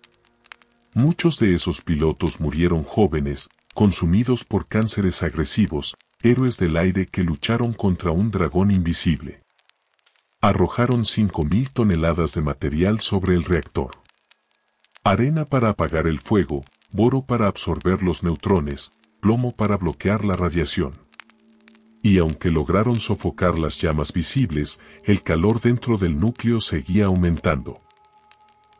Muchos de esos pilotos murieron jóvenes, consumidos por cánceres agresivos, héroes del aire que lucharon contra un dragón invisible. Arrojaron 5.000 toneladas de material sobre el reactor. Arena para apagar el fuego, boro para absorber los neutrones, plomo para bloquear la radiación. Y aunque lograron sofocar las llamas visibles, el calor dentro del núcleo seguía aumentando.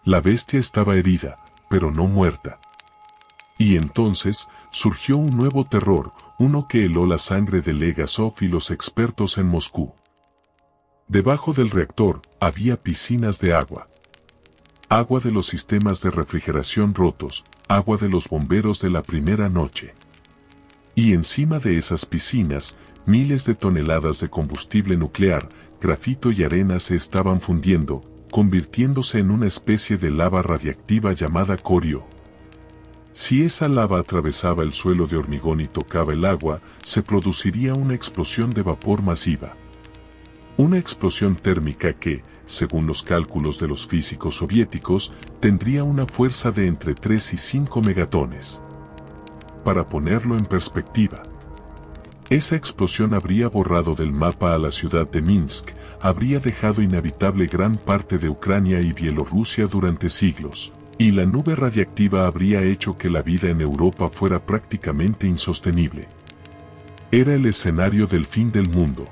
La bestia estaba herida, pero no muerta. Y entonces, surgió un nuevo terror, uno que heló la sangre de Legasov y los expertos en Moscú. Debajo del reactor, había piscinas de agua. Agua de los sistemas de refrigeración rotos, agua de los bomberos de la primera noche. Y encima de esas piscinas, miles de toneladas de combustible nuclear, grafito y arena se estaban fundiendo, convirtiéndose en una especie de lava radiactiva llamada corio. Si esa lava atravesaba el suelo de hormigón y tocaba el agua, se produciría una explosión de vapor masiva. Una explosión térmica que, según los cálculos de los físicos soviéticos, tendría una fuerza de entre 3 y 5 megatones. Para ponerlo en perspectiva, esa explosión habría borrado del mapa a la ciudad de Minsk, habría dejado inhabitable gran parte de Ucrania y Bielorrusia durante siglos, y la nube radiactiva habría hecho que la vida en Europa fuera prácticamente insostenible. Era el escenario del fin del mundo.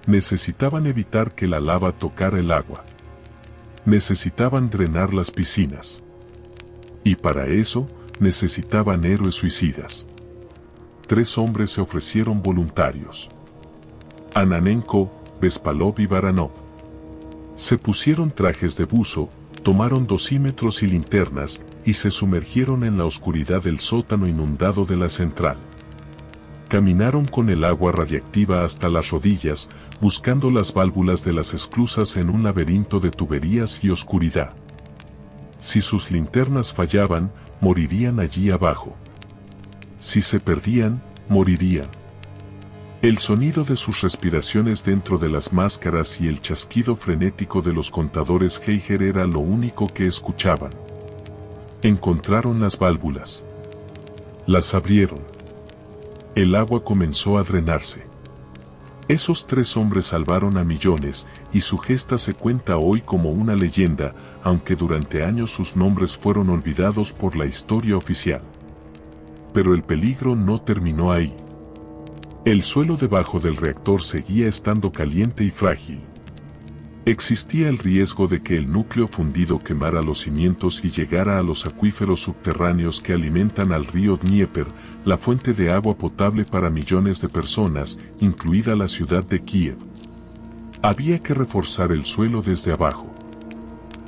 Necesitaban evitar que la lava tocara el agua. Necesitaban drenar las piscinas. Y para eso, necesitaban héroes suicidas. 3 hombres se ofrecieron voluntarios. Ananenko, Bespalov y Baranov. Se pusieron trajes de buzo, tomaron dosímetros y linternas, y se sumergieron en la oscuridad del sótano inundado de la central. Caminaron con el agua radiactiva hasta las rodillas, buscando las válvulas de las esclusas en un laberinto de tuberías y oscuridad. Si sus linternas fallaban, morirían allí abajo. Si se perdían, morirían. El sonido de sus respiraciones dentro de las máscaras y el chasquido frenético de los contadores Geiger era lo único que escuchaban. Encontraron las válvulas. Las abrieron. El agua comenzó a drenarse. Esos 3 hombres salvaron a millones, y su gesta se cuenta hoy como una leyenda, aunque durante años sus nombres fueron olvidados por la historia oficial. Pero el peligro no terminó ahí. El suelo debajo del reactor seguía estando caliente y frágil. Existía el riesgo de que el núcleo fundido quemara los cimientos y llegara a los acuíferos subterráneos que alimentan al río Dnieper, la fuente de agua potable para millones de personas, incluida la ciudad de Kiev. Había que reforzar el suelo desde abajo.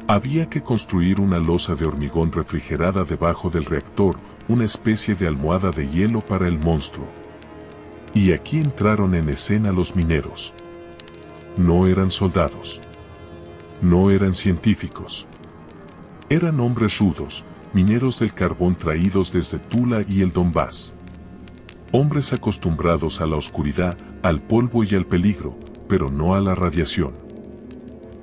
Había que construir una losa de hormigón refrigerada debajo del reactor, una especie de almohada de hielo para el monstruo. Y aquí entraron en escena los mineros. No eran soldados. No eran científicos. Eran hombres rudos, mineros del carbón traídos desde Tula y el Donbass. Hombres acostumbrados a la oscuridad, al polvo y al peligro, pero no a la radiación.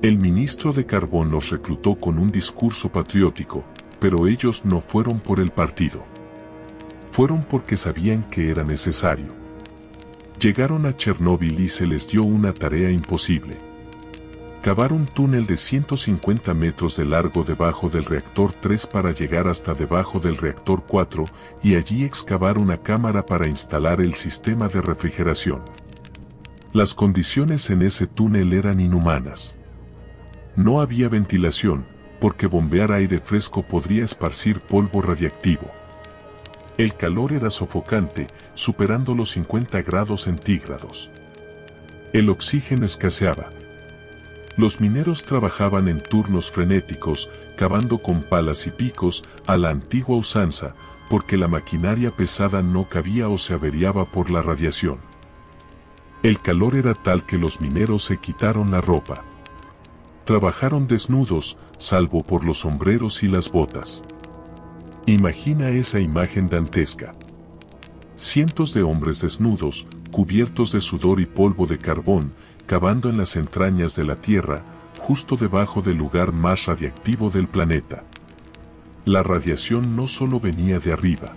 El ministro de Carbón los reclutó con un discurso patriótico, pero ellos no fueron por el partido. Fueron porque sabían que era necesario. Llegaron a Chernóbil y se les dio una tarea imposible. Cavar un túnel de 150 metros de largo debajo del reactor 3 para llegar hasta debajo del reactor 4 y allí excavar una cámara para instalar el sistema de refrigeración. Las condiciones en ese túnel eran inhumanas. No había ventilación, porque bombear aire fresco podría esparcir polvo radiactivo. El calor era sofocante, superando los 50 grados centígrados. El oxígeno escaseaba. Los mineros trabajaban en turnos frenéticos, cavando con palas y picos, a la antigua usanza, porque la maquinaria pesada no cabía o se averiaba por la radiación. El calor era tal que los mineros se quitaron la ropa. Trabajaron desnudos, salvo por los sombreros y las botas. Imagina esa imagen dantesca. Cientos de hombres desnudos, cubiertos de sudor y polvo de carbón, cavando en las entrañas de la Tierra, justo debajo del lugar más radiactivo del planeta. La radiación no solo venía de arriba.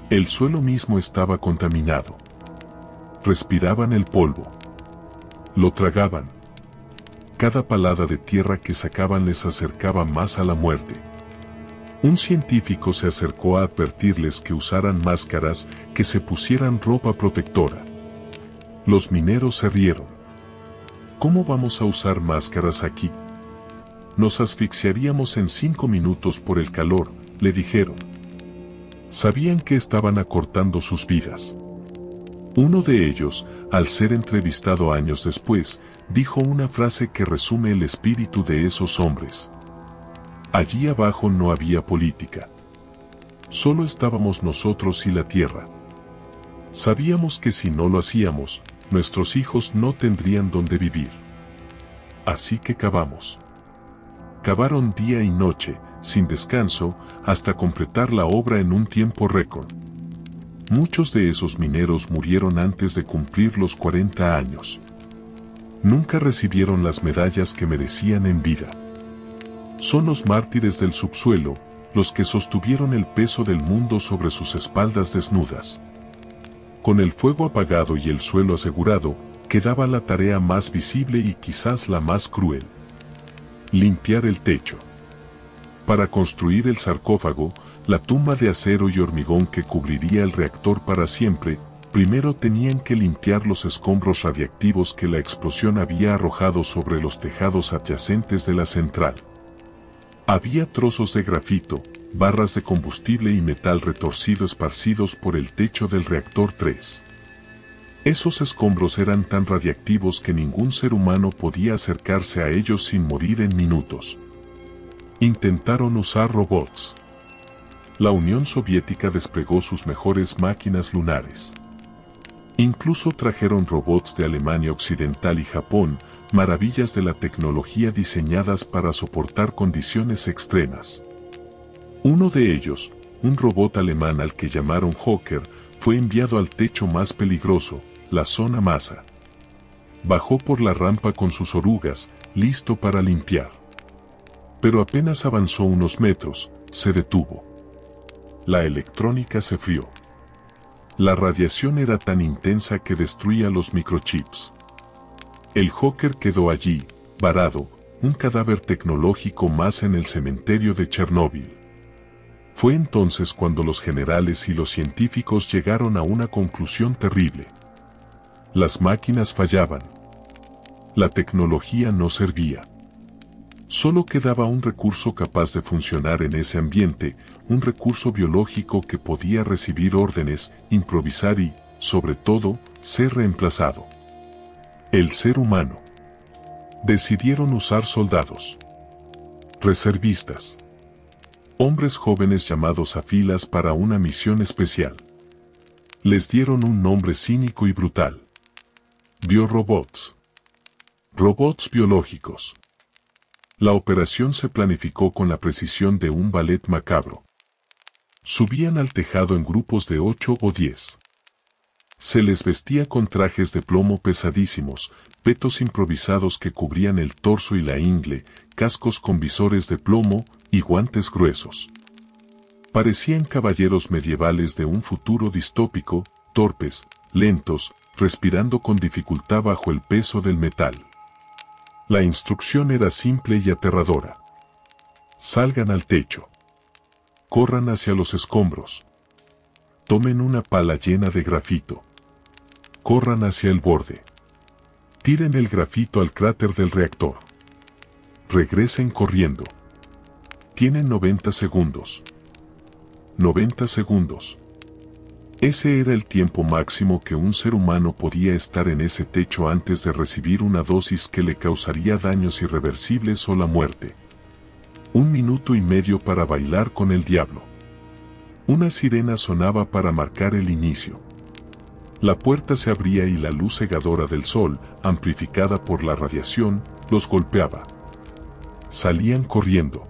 El suelo mismo estaba contaminado. Respiraban el polvo. Lo tragaban. Cada palada de tierra que sacaban les acercaba más a la muerte. Un científico se acercó a advertirles que usaran máscaras, que se pusieran ropa protectora. Los mineros se rieron. ¿Cómo vamos a usar máscaras aquí? Nos asfixiaríamos en 5 minutos por el calor, le dijeron. Sabían que estaban acortando sus vidas. Uno de ellos, al ser entrevistado años después, dijo una frase que resume el espíritu de esos hombres. Allí abajo no había política. Solo estábamos nosotros y la tierra. Sabíamos que si no lo hacíamos, nuestros hijos no tendrían donde vivir. Así que cavamos. Cavaron día y noche, sin descanso, hasta completar la obra en un tiempo récord. Muchos de esos mineros murieron antes de cumplir los 40 años. Nunca recibieron las medallas que merecían en vida. Son los mártires del subsuelo, los que sostuvieron el peso del mundo sobre sus espaldas desnudas. Con el fuego apagado y el suelo asegurado, quedaba la tarea más visible y quizás la más cruel. Limpiar el techo. Para construir el sarcófago, la tumba de acero y hormigón que cubriría el reactor para siempre, primero tenían que limpiar los escombros radiactivos que la explosión había arrojado sobre los tejados adyacentes de la central. Había trozos de grafito, barras de combustible y metal retorcido esparcidos por el techo del reactor 3. Esos escombros eran tan radiactivos que ningún ser humano podía acercarse a ellos sin morir en minutos. Intentaron usar robots. La Unión Soviética desplegó sus mejores máquinas lunares. Incluso trajeron robots de Alemania Occidental y Japón, maravillas de la tecnología diseñadas para soportar condiciones extremas. Uno de ellos, un robot alemán al que llamaron Hawker, fue enviado al techo más peligroso, la zona masa. Bajó por la rampa con sus orugas, listo para limpiar. Pero apenas avanzó unos metros, se detuvo. la electrónica se frió. La radiación era tan intensa que destruía los microchips. El Hawker quedó allí, varado, un cadáver tecnológico más en el cementerio de Chernóbil. Fue entonces cuando los generales y los científicos llegaron a una conclusión terrible. Las máquinas fallaban. La tecnología no servía. Solo quedaba un recurso capaz de funcionar en ese ambiente, un recurso biológico que podía recibir órdenes, improvisar y, sobre todo, ser reemplazado. El ser humano. Decidieron usar soldados. Reservistas. Hombres jóvenes llamados a filas para una misión especial. Les dieron un nombre cínico y brutal. Biorobots. Robots biológicos. La operación se planificó con la precisión de un ballet macabro. Subían al tejado en grupos de 8 o 10. Se les vestía con trajes de plomo pesadísimos, petos improvisados que cubrían el torso y la ingle, cascos con visores de plomo y guantes gruesos. Parecían caballeros medievales de un futuro distópico, torpes, lentos, respirando con dificultad bajo el peso del metal. La instrucción era simple y aterradora. Salgan al techo. Corran hacia los escombros. Tomen una pala llena de grafito. Corran hacia el borde. Tiren el grafito al cráter del reactor. Regresen corriendo. Tienen 90 segundos. 90 segundos. Ese era el tiempo máximo que un ser humano podía estar en ese techo antes de recibir una dosis que le causaría daños irreversibles o la muerte. 1 minuto y medio para bailar con el diablo. Una sirena sonaba para marcar el inicio. La puerta se abría y la luz cegadora del sol, amplificada por la radiación, los golpeaba. Salían corriendo.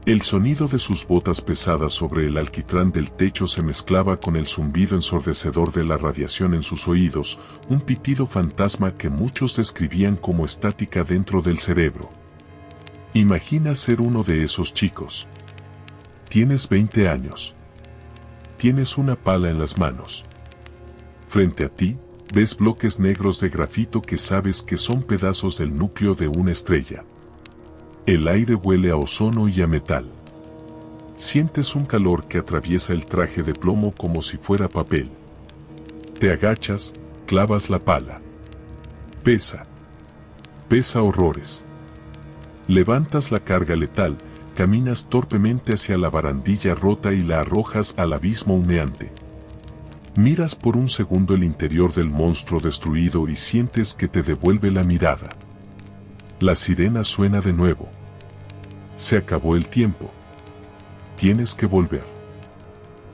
El sonido de sus botas pesadas sobre el alquitrán del techo se mezclaba con el zumbido ensordecedor de la radiación en sus oídos, un pitido fantasma que muchos describían como estática dentro del cerebro. Imagina ser uno de esos chicos. Tienes 20 años. Tienes una pala en las manos. Frente a ti, ves bloques negros de grafito que sabes que son pedazos del núcleo de una estrella. El aire huele a ozono y a metal. Sientes un calor que atraviesa el traje de plomo como si fuera papel. Te agachas, clavas la pala. Pesa. Pesa horrores. Levantas la carga letal, caminas torpemente hacia la barandilla rota y la arrojas al abismo humeante. Miras por un segundo el interior del monstruo destruido y sientes que te devuelve la mirada. La sirena suena de nuevo. Se acabó el tiempo. Tienes que volver.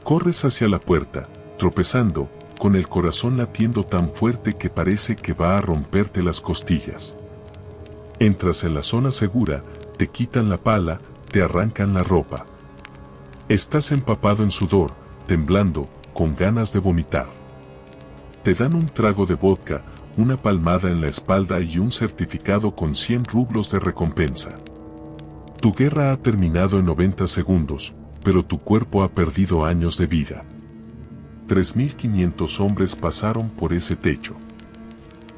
Corres hacia la puerta, tropezando, con el corazón latiendo tan fuerte que parece que va a romperte las costillas. Entras en la zona segura, te quitan la pala, te arrancan la ropa. Estás empapado en sudor, temblando, con ganas de vomitar. Te dan un trago de vodka, una palmada en la espalda y un certificado con 100 rublos de recompensa. Tu guerra ha terminado en 90 segundos, pero tu cuerpo ha perdido años de vida. 3.500 hombres pasaron por ese techo.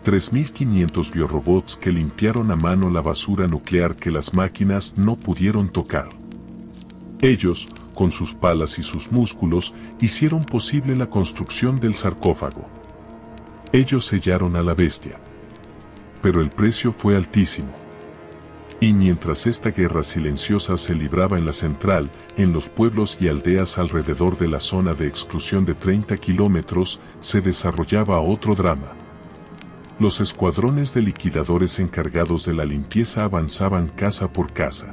3.500 biorobots que limpiaron a mano la basura nuclear que las máquinas no pudieron tocar. Ellos, con sus palas y sus músculos, hicieron posible la construcción del sarcófago. Ellos sellaron a la bestia. Pero el precio fue altísimo. Y mientras esta guerra silenciosa se libraba en la central, en los pueblos y aldeas alrededor de la zona de exclusión de 30 kilómetros, se desarrollaba otro drama. Los escuadrones de liquidadores encargados de la limpieza avanzaban casa por casa.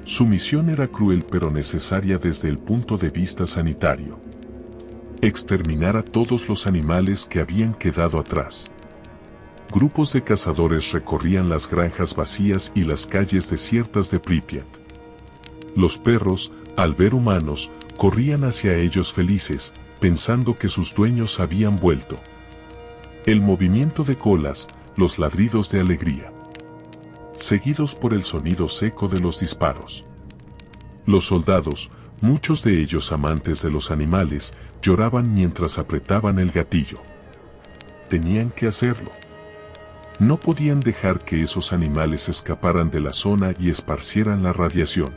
Su misión era cruel pero necesaria desde el punto de vista sanitario. Exterminar a todos los animales que habían quedado atrás. Grupos de cazadores recorrían las granjas vacías y las calles desiertas de Pripyat. Los perros, al ver humanos, corrían hacia ellos felices, pensando que sus dueños habían vuelto. El movimiento de colas, los ladridos de alegría. Seguidos por el sonido seco de los disparos. Los soldados, Muchos de ellos amantes de los animales, lloraban mientras apretaban el gatillo. Tenían que hacerlo. No podían dejar que esos animales escaparan de la zona y esparcieran la radiación.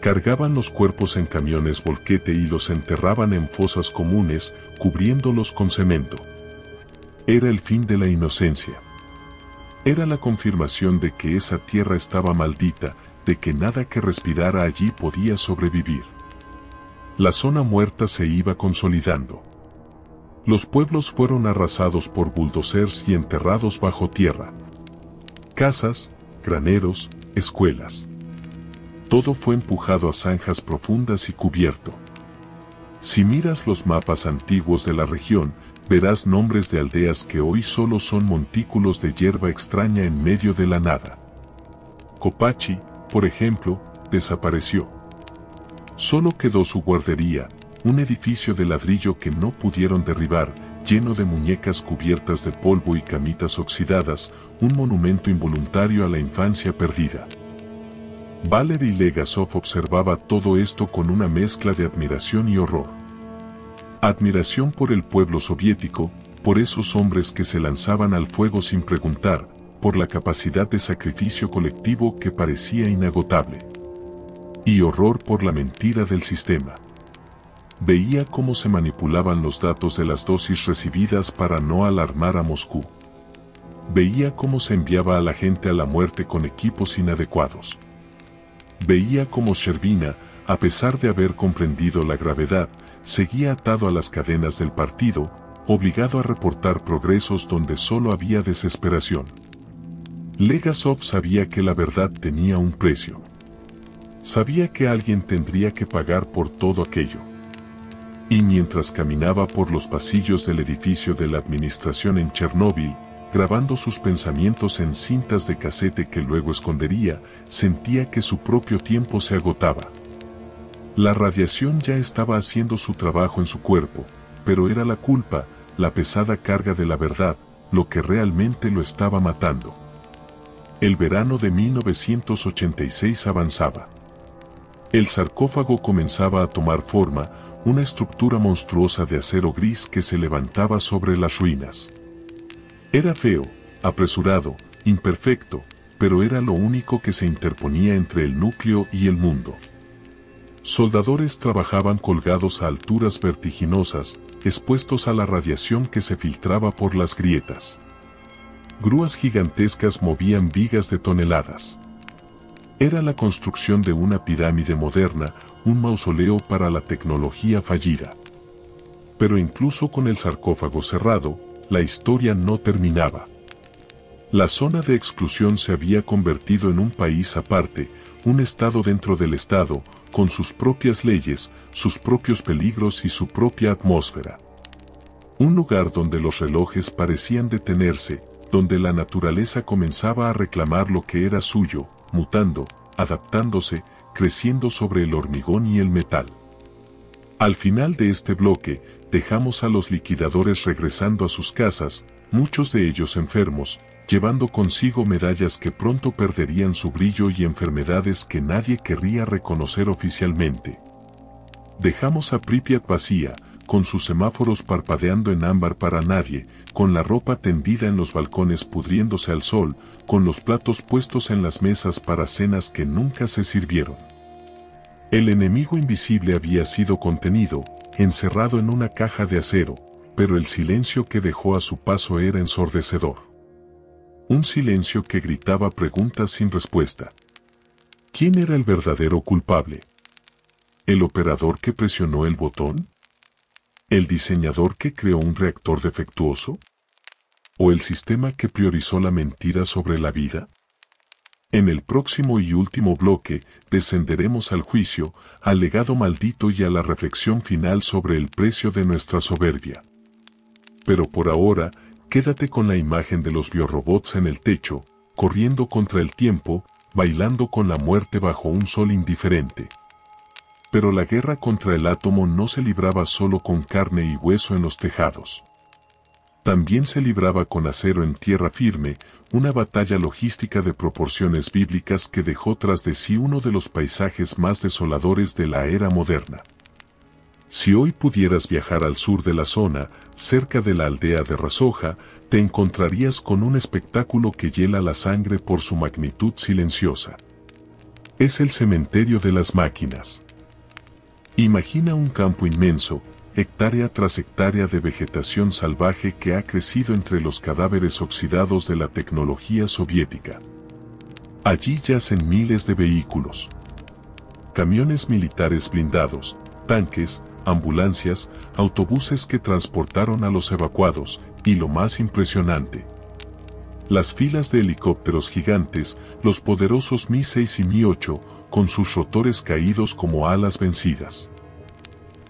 Cargaban los cuerpos en camiones volquete y los enterraban en fosas comunes, cubriéndolos con cemento. Era el fin de la inocencia. Era la confirmación de que esa tierra estaba maldita, de que nada que respirara allí podía sobrevivir. La zona muerta se iba consolidando. Los pueblos fueron arrasados por bulldozers y enterrados bajo tierra. Casas, graneros, escuelas. Todo fue empujado a zanjas profundas y cubierto. Si miras los mapas antiguos de la región, verás nombres de aldeas que hoy solo son montículos de hierba extraña en medio de la nada. Copachi, por ejemplo, desapareció. Solo quedó su guardería, un edificio de ladrillo que no pudieron derribar, lleno de muñecas cubiertas de polvo y camitas oxidadas, un monumento involuntario a la infancia perdida. Valery Legasov observaba todo esto con una mezcla de admiración y horror. Admiración por el pueblo soviético, por esos hombres que se lanzaban al fuego sin preguntar, por la capacidad de sacrificio colectivo que parecía inagotable. Y horror por la mentira del sistema. Veía cómo se manipulaban los datos de las dosis recibidas para no alarmar a Moscú. Veía cómo se enviaba a la gente a la muerte con equipos inadecuados. Veía cómo Sherbina, a pesar de haber comprendido la gravedad, seguía atado a las cadenas del partido, obligado a reportar progresos donde solo había desesperación. Legasov sabía que la verdad tenía un precio. Sabía que alguien tendría que pagar por todo aquello. Y mientras caminaba por los pasillos del edificio de la administración en Chernóbil, grabando sus pensamientos en cintas de casete que luego escondería, sentía que su propio tiempo se agotaba. La radiación ya estaba haciendo su trabajo en su cuerpo, pero era la culpa, la pesada carga de la verdad, lo que realmente lo estaba matando. El verano de 1986 avanzaba. El sarcófago comenzaba a tomar forma, una estructura monstruosa de acero gris que se levantaba sobre las ruinas. Era feo, apresurado, imperfecto, pero era lo único que se interponía entre el núcleo y el mundo. Soldadores trabajaban colgados a alturas vertiginosas, expuestos a la radiación que se filtraba por las grietas. Grúas gigantescas movían vigas de toneladas. Era la construcción de una pirámide moderna, un mausoleo para la tecnología fallida. Pero incluso con el sarcófago cerrado, la historia no terminaba. La zona de exclusión se había convertido en un país aparte, un estado dentro del estado, con sus propias leyes, sus propios peligros y su propia atmósfera. Un lugar donde los relojes parecían detenerse, donde la naturaleza comenzaba a reclamar lo que era suyo, mutando, adaptándose, creciendo sobre el hormigón y el metal. Al final de este bloque, dejamos a los liquidadores regresando a sus casas, muchos de ellos enfermos, llevando consigo medallas que pronto perderían su brillo y enfermedades que nadie querría reconocer oficialmente. Dejamos a Pripyat vacía, con sus semáforos parpadeando en ámbar para nadie, con la ropa tendida en los balcones pudriéndose al sol, con los platos puestos en las mesas para cenas que nunca se sirvieron. El enemigo invisible había sido contenido, encerrado en una caja de acero, pero el silencio que dejó a su paso era ensordecedor. Un silencio que gritaba preguntas sin respuesta. ¿Quién era el verdadero culpable? ¿El operador que presionó el botón? ¿El diseñador que creó un reactor defectuoso? ¿O el sistema que priorizó la mentira sobre la vida? En el próximo y último bloque, descenderemos al juicio, al legado maldito y a la reflexión final sobre el precio de nuestra soberbia. Pero por ahora, quédate con la imagen de los biorobots en el techo, corriendo contra el tiempo, bailando con la muerte bajo un sol indiferente. Pero la guerra contra el átomo no se libraba solo con carne y hueso en los tejados. También se libraba con acero en tierra firme, una batalla logística de proporciones bíblicas que dejó tras de sí uno de los paisajes más desoladores de la era moderna. Si hoy pudieras viajar al sur de la zona, cerca de la aldea de Rasoja, te encontrarías con un espectáculo que hiela la sangre por su magnitud silenciosa. Es el cementerio de las máquinas. Imagina un campo inmenso, hectárea tras hectárea de vegetación salvaje que ha crecido entre los cadáveres oxidados de la tecnología soviética. Allí yacen miles de vehículos. Camiones militares blindados, tanques, ambulancias, autobuses que transportaron a los evacuados, y lo más impresionante, las filas de helicópteros gigantes, los poderosos Mi-6 y Mi-8, con sus rotores caídos como alas vencidas.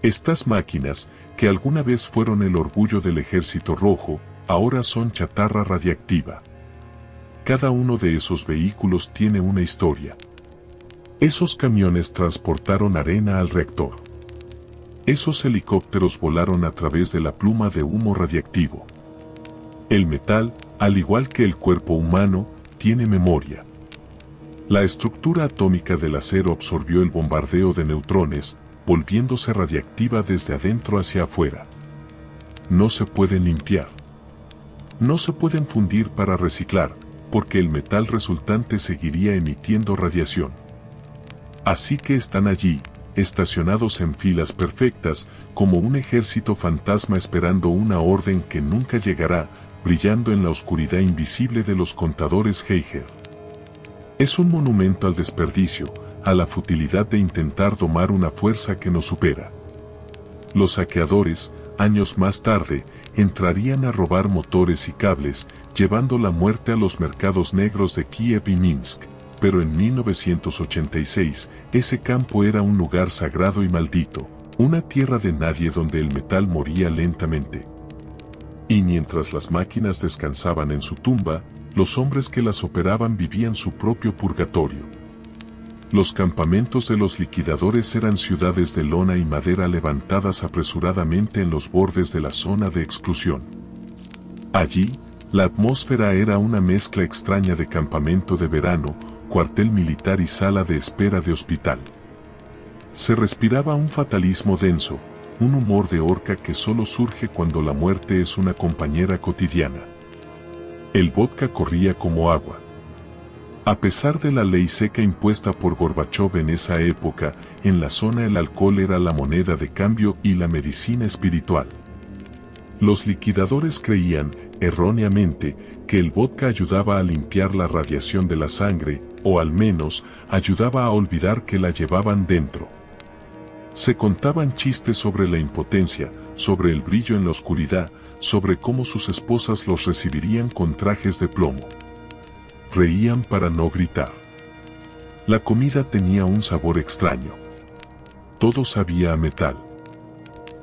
Estas máquinas, que alguna vez fueron el orgullo del Ejército Rojo, ahora son chatarra radiactiva. Cada uno de esos vehículos tiene una historia. Esos camiones transportaron arena al reactor. Esos helicópteros volaron a través de la pluma de humo radiactivo. El metal, al igual que el cuerpo humano, tiene memoria. La estructura atómica del acero absorbió el bombardeo de neutrones, volviéndose radiactiva desde adentro hacia afuera. No se pueden limpiar. No se pueden fundir para reciclar, porque el metal resultante seguiría emitiendo radiación. Así que están allí, estacionados en filas perfectas, como un ejército fantasma esperando una orden que nunca llegará, brillando en la oscuridad invisible de los contadores Geiger. Es un monumento al desperdicio, a la futilidad de intentar domar una fuerza que nos supera. Los saqueadores, años más tarde, entrarían a robar motores y cables, llevando la muerte a los mercados negros de Kiev y Minsk. Pero en 1986, ese campo era un lugar sagrado y maldito, una tierra de nadie donde el metal moría lentamente. Y mientras las máquinas descansaban en su tumba, los hombres que las operaban vivían su propio purgatorio. Los campamentos de los liquidadores eran ciudades de lona y madera levantadas apresuradamente en los bordes de la zona de exclusión. Allí, la atmósfera era una mezcla extraña de campamento de verano, cuartel militar y sala de espera de hospital. Se respiraba un fatalismo denso, un humor de horca que solo surge cuando la muerte es una compañera cotidiana. El vodka corría como agua. A pesar de la ley seca impuesta por Gorbachov en esa época, en la zona el alcohol era la moneda de cambio y la medicina espiritual. Los liquidadores creían, erróneamente, que el vodka ayudaba a limpiar la radiación de la sangre, o al menos, ayudaba a olvidar que la llevaban dentro. Se contaban chistes sobre la impotencia, sobre el brillo en la oscuridad, sobre cómo sus esposas los recibirían con trajes de plomo. Reían para no gritar. La comida tenía un sabor extraño. Todo sabía a metal.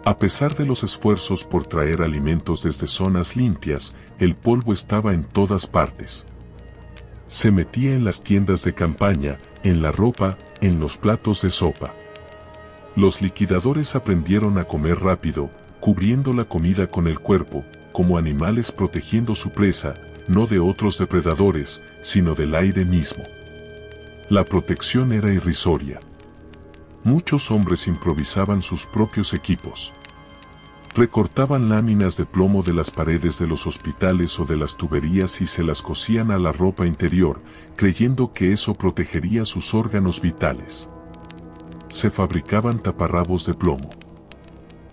A pesar de los esfuerzos por traer alimentos desde zonas limpias, el polvo estaba en todas partes. Se metía en las tiendas de campaña, en la ropa, en los platos de sopa. Los liquidadores aprendieron a comer rápido, cubriendo la comida con el cuerpo, como animales protegiendo su presa, no de otros depredadores, sino del aire mismo. La protección era irrisoria. Muchos hombres improvisaban sus propios equipos. Recortaban láminas de plomo de las paredes de los hospitales o de las tuberías y se las cosían a la ropa interior, creyendo que eso protegería sus órganos vitales. Se fabricaban taparrabos de plomo.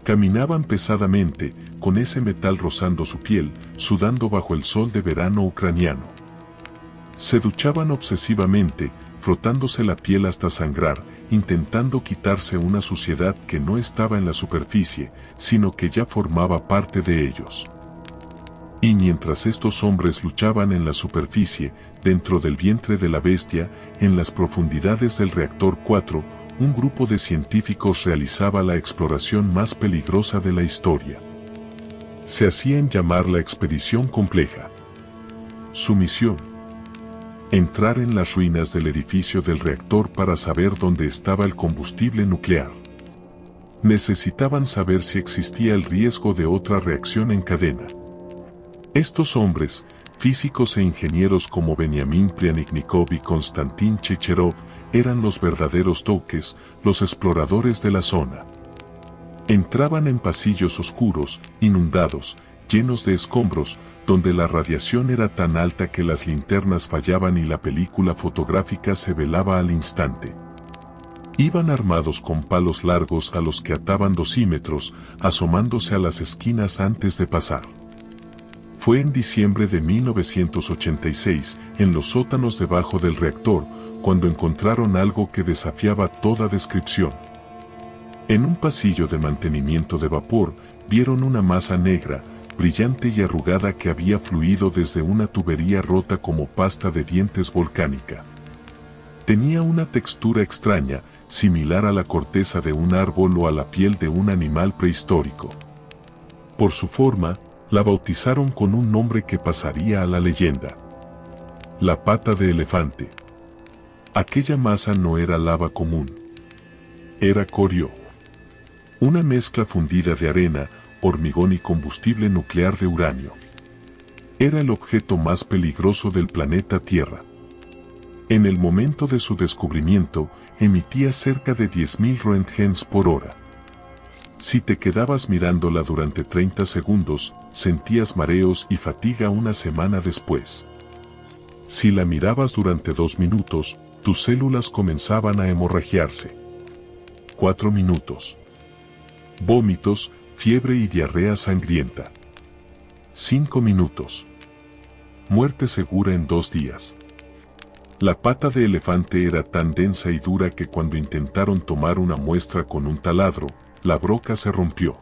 Caminaban pesadamente, con ese metal rozando su piel, sudando bajo el sol de verano ucraniano. Se duchaban obsesivamente, frotándose la piel hasta sangrar, intentando quitarse una suciedad que no estaba en la superficie, sino que ya formaba parte de ellos. Y mientras estos hombres luchaban en la superficie, dentro del vientre de la bestia, en las profundidades del reactor 4, un grupo de científicos realizaba la exploración más peligrosa de la historia. Se hacían llamar la Expedición Compleja. Su misión: entrar en las ruinas del edificio del reactor para saber dónde estaba el combustible nuclear. Necesitaban saber si existía el riesgo de otra reacción en cadena. Estos hombres, físicos e ingenieros como Benjamin Plianiknikov y Konstantin Checherov, eran los verdaderos toques, los exploradores de la zona. Entraban en pasillos oscuros, inundados, llenos de escombros, donde la radiación era tan alta que las linternas fallaban y la película fotográfica se velaba al instante. Iban armados con palos largos a los que ataban dosímetros, asomándose a las esquinas antes de pasar. Fue en diciembre de 1986, en los sótanos debajo del reactor, cuando encontraron algo que desafiaba toda descripción. En un pasillo de mantenimiento de vapor, vieron una masa negra, brillante y arrugada que había fluido desde una tubería rota como pasta de dientes volcánica. Tenía una textura extraña, similar a la corteza de un árbol o a la piel de un animal prehistórico. Por su forma, la bautizaron con un nombre que pasaría a la leyenda: la pata de elefante. Aquella masa no era lava común. Era corio. Una mezcla fundida de arena, hormigón y combustible nuclear de uranio. Era el objeto más peligroso del planeta Tierra. En el momento de su descubrimiento, emitía cerca de 10.000 roentgens por hora. Si te quedabas mirándola durante 30 segundos, sentías mareos y fatiga una semana después. Si la mirabas durante 2 minutos, tus células comenzaban a hemorragiarse. 4 minutos. Vómitos, fiebre y diarrea sangrienta. 5 minutos. Muerte segura en 2 días. La pata de elefante era tan densa y dura que cuando intentaron tomar una muestra con un taladro, la broca se rompió.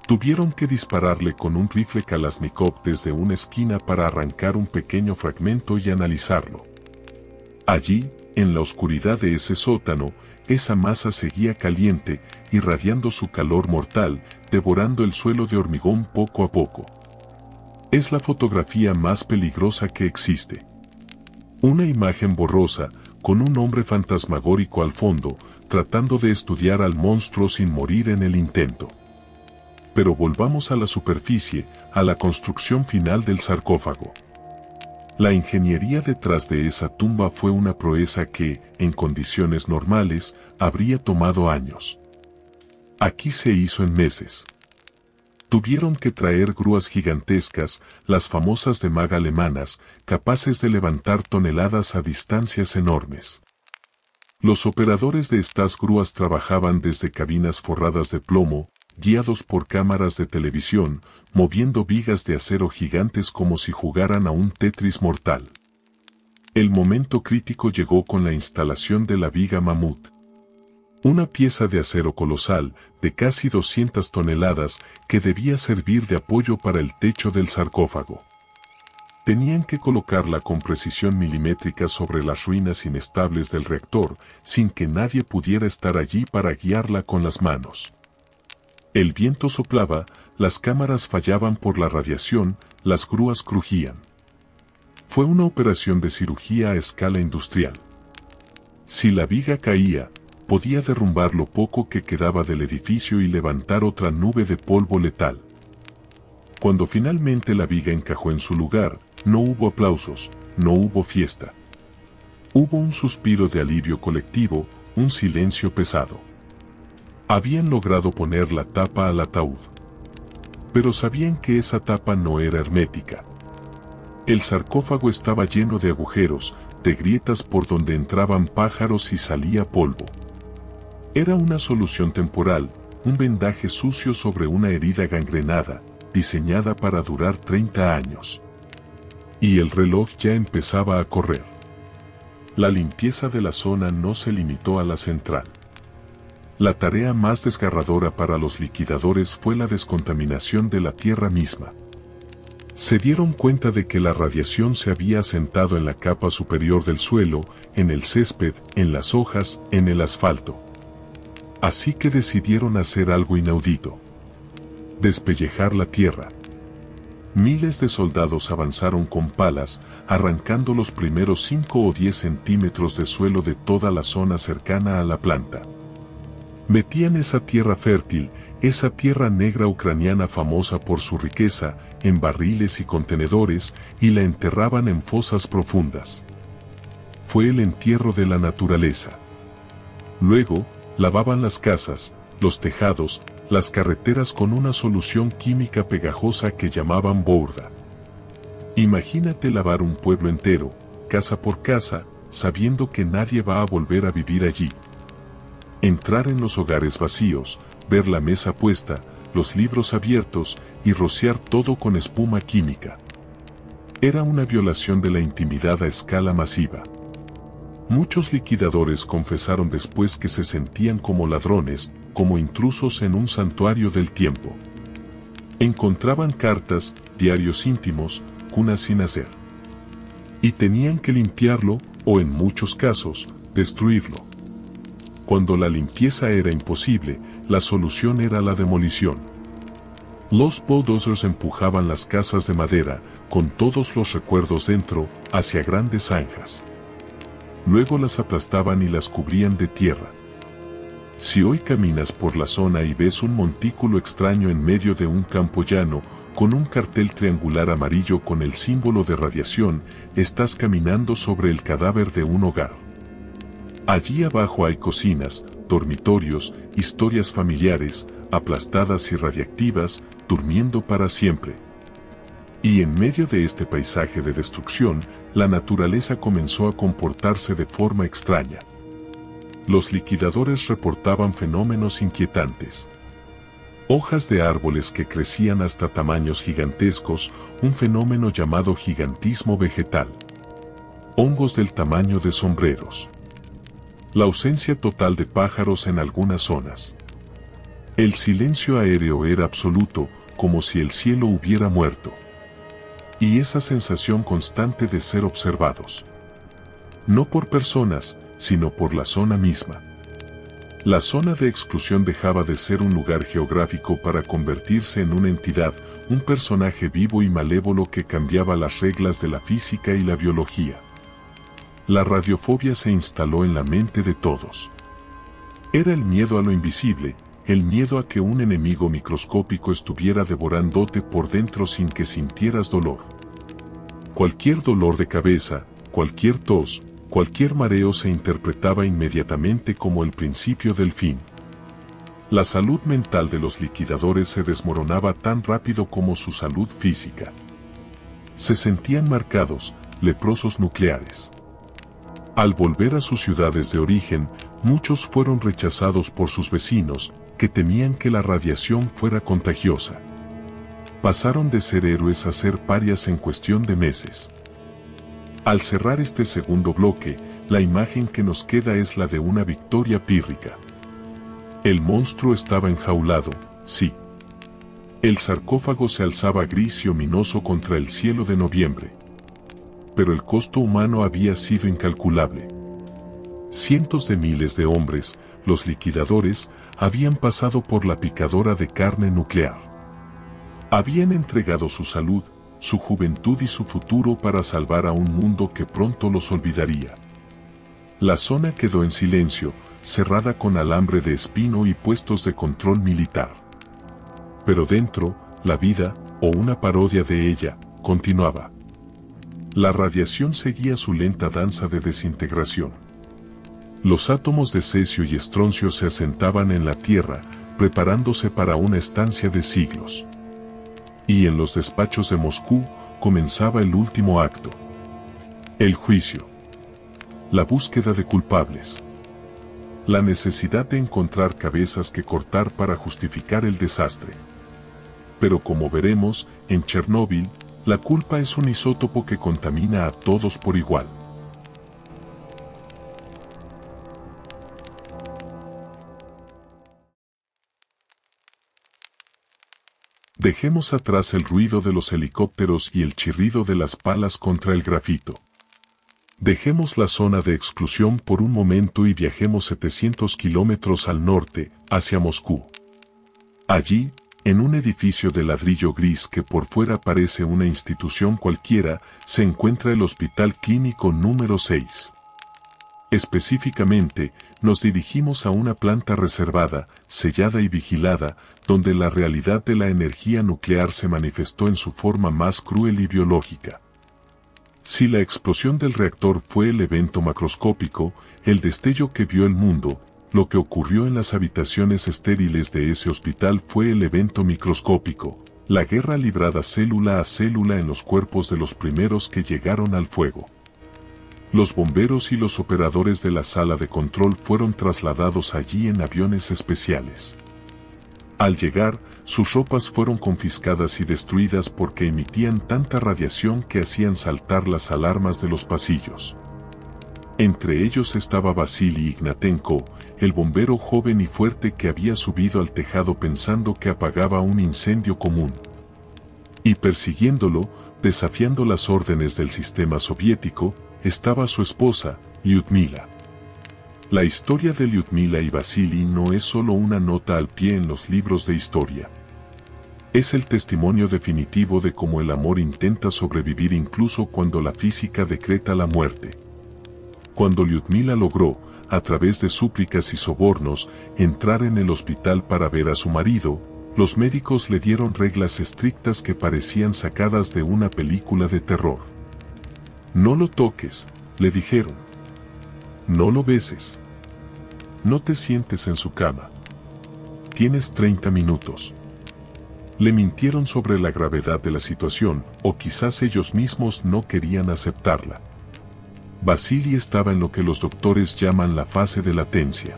Tuvieron que dispararle con un rifle Kalashnikov desde una esquina para arrancar un pequeño fragmento y analizarlo. Allí, en la oscuridad de ese sótano, esa masa seguía caliente, irradiando su calor mortal, devorando el suelo de hormigón poco a poco. Es la fotografía más peligrosa que existe. Una imagen borrosa, con un hombre fantasmagórico al fondo, tratando de estudiar al monstruo sin morir en el intento. Pero volvamos a la superficie, a la construcción final del sarcófago. La ingeniería detrás de esa tumba fue una proeza que, en condiciones normales, habría tomado años. Aquí se hizo en meses. Tuvieron que traer grúas gigantescas, las famosas de Mag alemanas, capaces de levantar toneladas a distancias enormes. Los operadores de estas grúas trabajaban desde cabinas forradas de plomo, guiados por cámaras de televisión, moviendo vigas de acero gigantes como si jugaran a un Tetris mortal. El momento crítico llegó con la instalación de la viga mamut. Una pieza de acero colosal, de casi 200 toneladas, que debía servir de apoyo para el techo del sarcófago. Tenían que colocarla con precisión milimétrica sobre las ruinas inestables del reactor, sin que nadie pudiera estar allí para guiarla con las manos. El viento soplaba, las cámaras fallaban por la radiación, las grúas crujían. Fue una operación de cirugía a escala industrial. Si la viga caía, podía derrumbar lo poco que quedaba del edificio y levantar otra nube de polvo letal. Cuando finalmente la viga encajó en su lugar, no hubo aplausos, no hubo fiesta. Hubo un suspiro de alivio colectivo, un silencio pesado. Habían logrado poner la tapa al ataúd. Pero sabían que esa tapa no era hermética. El sarcófago estaba lleno de agujeros, de grietas por donde entraban pájaros y salía polvo. Era una solución temporal, un vendaje sucio sobre una herida gangrenada, diseñada para durar 30 años. Y el reloj ya empezaba a correr. La limpieza de la zona no se limitó a la central. La tarea más desgarradora para los liquidadores fue la descontaminación de la tierra misma. Se dieron cuenta de que la radiación se había asentado en la capa superior del suelo, en el césped, en las hojas, en el asfalto. Así que decidieron hacer algo inaudito: despellejar la tierra. Miles de soldados avanzaron con palas, arrancando los primeros 5 o 10 centímetros de suelo de toda la zona cercana a la planta. Metían esa tierra fértil, esa tierra negra ucraniana famosa por su riqueza, en barriles y contenedores, y la enterraban en fosas profundas. Fue el entierro de la naturaleza. Luego, lavaban las casas, los tejados, las carreteras con una solución química pegajosa que llamaban bourda. Imagínate lavar un pueblo entero, casa por casa, sabiendo que nadie va a volver a vivir allí. Entrar en los hogares vacíos, ver la mesa puesta, los libros abiertos y rociar todo con espuma química. Era una violación de la intimidad a escala masiva. Muchos liquidadores confesaron después que se sentían como ladrones, como intrusos en un santuario del tiempo. Encontraban cartas, diarios íntimos, cunas sin hacer. Y tenían que limpiarlo, o en muchos casos, destruirlo. Cuando la limpieza era imposible, la solución era la demolición. Los bulldozers empujaban las casas de madera, con todos los recuerdos dentro, hacia grandes zanjas. Luego las aplastaban y las cubrían de tierra. Si hoy caminas por la zona y ves un montículo extraño en medio de un campo llano, con un cartel triangular amarillo con el símbolo de radiación, estás caminando sobre el cadáver de un hogar. Allí abajo hay cocinas, dormitorios, historias familiares, aplastadas y radiactivas, durmiendo para siempre. Y en medio de este paisaje de destrucción, la naturaleza comenzó a comportarse de forma extraña. Los liquidadores reportaban fenómenos inquietantes. Hojas de árboles que crecían hasta tamaños gigantescos, un fenómeno llamado gigantismo vegetal. Hongos del tamaño de sombreros. La ausencia total de pájaros en algunas zonas. El silencio aéreo era absoluto, como si el cielo hubiera muerto. Y esa sensación constante de ser observados. No por personas, sino por la zona misma. La zona de exclusión dejaba de ser un lugar geográfico para convertirse en una entidad, un personaje vivo y malévolo que cambiaba las reglas de la física y la biología. La radiofobia se instaló en la mente de todos. Era el miedo a lo invisible, el miedo a que un enemigo microscópico estuviera devorándote por dentro sin que sintieras dolor. Cualquier dolor de cabeza, cualquier tos, cualquier mareo se interpretaba inmediatamente como el principio del fin. La salud mental de los liquidadores se desmoronaba tan rápido como su salud física. Se sentían marcados, leprosos nucleares. Al volver a sus ciudades de origen, muchos fueron rechazados por sus vecinos, que temían que la radiación fuera contagiosa. Pasaron de ser héroes a ser parias en cuestión de meses. Al cerrar este segundo bloque, la imagen que nos queda es la de una victoria pírrica. El monstruo estaba enjaulado, sí. El sarcófago se alzaba gris y ominoso contra el cielo de noviembre. Pero el costo humano había sido incalculable. Cientos de miles de hombres, los liquidadores, habían pasado por la picadora de carne nuclear. Habían entregado su salud, su juventud y su futuro para salvar a un mundo que pronto los olvidaría. La zona quedó en silencio, cerrada con alambre de espino y puestos de control militar. Pero dentro, la vida, o una parodia de ella, continuaba. La radiación seguía su lenta danza de desintegración. Los átomos de cesio y estroncio se asentaban en la Tierra, preparándose para una estancia de siglos. Y en los despachos de Moscú comenzaba el último acto. El juicio. La búsqueda de culpables. La necesidad de encontrar cabezas que cortar para justificar el desastre. Pero como veremos, en Chernóbil, la culpa es un isótopo que contamina a todos por igual. Dejemos atrás el ruido de los helicópteros y el chirrido de las palas contra el grafito. Dejemos la zona de exclusión por un momento y viajemos 700 kilómetros al norte, hacia Moscú. Allí, en un edificio de ladrillo gris que por fuera parece una institución cualquiera, se encuentra el Hospital Clínico número 6. Específicamente, Nos dirigimos a una planta reservada, sellada y vigilada, donde la realidad de la energía nuclear se manifestó en su forma más cruel y biológica. Si la explosión del reactor fue el evento macroscópico, el destello que vio el mundo, lo que ocurrió en las habitaciones estériles de ese hospital fue el evento microscópico, la guerra librada célula a célula en los cuerpos de los primeros que llegaron al fuego. Los bomberos y los operadores de la sala de control fueron trasladados allí en aviones especiales. Al llegar, sus ropas fueron confiscadas y destruidas porque emitían tanta radiación que hacían saltar las alarmas de los pasillos. Entre ellos estaba Vasily Ignatenko, el bombero joven y fuerte que había subido al tejado pensando que apagaba un incendio común. Y persiguiéndolo, desafiando las órdenes del sistema soviético, estaba su esposa, Lyudmila. La historia de Lyudmila y Vasily no es solo una nota al pie en los libros de historia. Es el testimonio definitivo de cómo el amor intenta sobrevivir incluso cuando la física decreta la muerte. Cuando Lyudmila logró, a través de súplicas y sobornos, entrar en el hospital para ver a su marido, los médicos le dieron reglas estrictas que parecían sacadas de una película de terror. No lo toques, le dijeron. No lo beses. No te sientes en su cama. Tienes 30 minutos. Le mintieron sobre la gravedad de la situación, o quizás ellos mismos no querían aceptarla. Vasily estaba en lo que los doctores llaman la fase de latencia.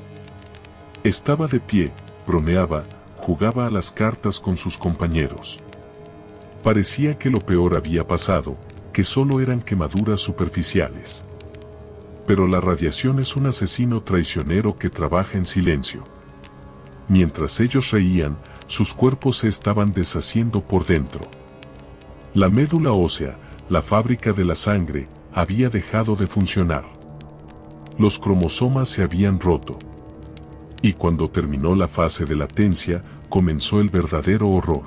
Estaba de pie, bromeaba, jugaba a las cartas con sus compañeros. Parecía que lo peor había pasado, que solo eran quemaduras superficiales. Pero la radiación es un asesino traicionero que trabaja en silencio. Mientras ellos reían, sus cuerpos se estaban deshaciendo por dentro. La médula ósea, la fábrica de la sangre, había dejado de funcionar. Los cromosomas se habían roto. Y cuando terminó la fase de latencia, comenzó el verdadero horror.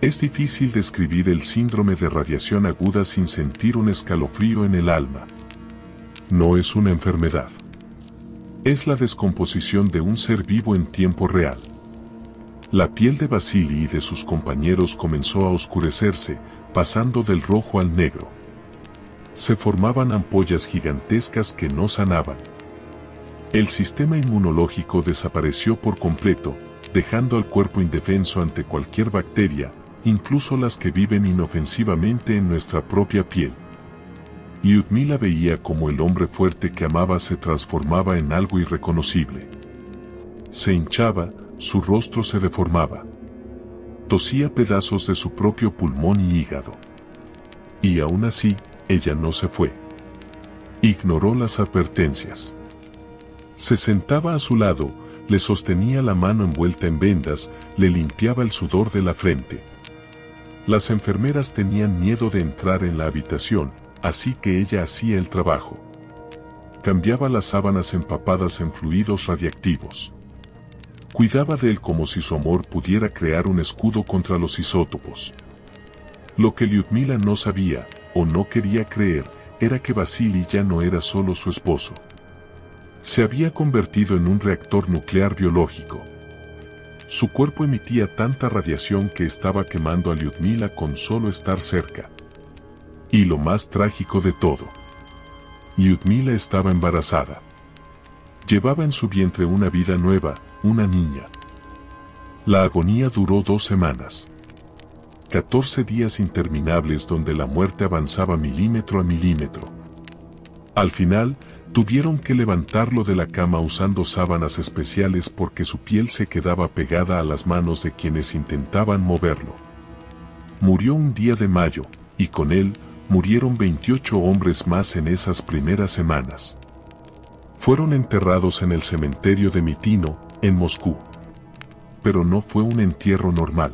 Es difícil describir el síndrome de radiación aguda sin sentir un escalofrío en el alma. No es una enfermedad. Es la descomposición de un ser vivo en tiempo real. La piel de Vasily y de sus compañeros comenzó a oscurecerse, pasando del rojo al negro. Se formaban ampollas gigantescas que no sanaban. El sistema inmunológico desapareció por completo, dejando al cuerpo indefenso ante cualquier bacteria, incluso las que viven inofensivamente en nuestra propia piel. Lyudmila veía cómo el hombre fuerte que amaba se transformaba en algo irreconocible. Se hinchaba, su rostro se deformaba. Tosía pedazos de su propio pulmón y hígado. Y aún así, ella no se fue. Ignoró las advertencias. Se sentaba a su lado, le sostenía la mano envuelta en vendas, le limpiaba el sudor de la frente. Las enfermeras tenían miedo de entrar en la habitación, así que ella hacía el trabajo. Cambiaba las sábanas empapadas en fluidos radiactivos. Cuidaba de él como si su amor pudiera crear un escudo contra los isótopos. Lo que Lyudmila no sabía, o no quería creer, era que Vasily ya no era solo su esposo. Se había convertido en un reactor nuclear biológico. Su cuerpo emitía tanta radiación que estaba quemando a Lyudmila con solo estar cerca. Y lo más trágico de todo, Lyudmila estaba embarazada. Llevaba en su vientre una vida nueva, una niña. La agonía duró 2 semanas. 14 días interminables donde la muerte avanzaba milímetro a milímetro. Al final, tuvieron que levantarlo de la cama usando sábanas especiales porque su piel se quedaba pegada a las manos de quienes intentaban moverlo. Murió un día de mayo, y con él, murieron 28 hombres más en esas primeras semanas. Fueron enterrados en el cementerio de Mitino, en Moscú. Pero no fue un entierro normal.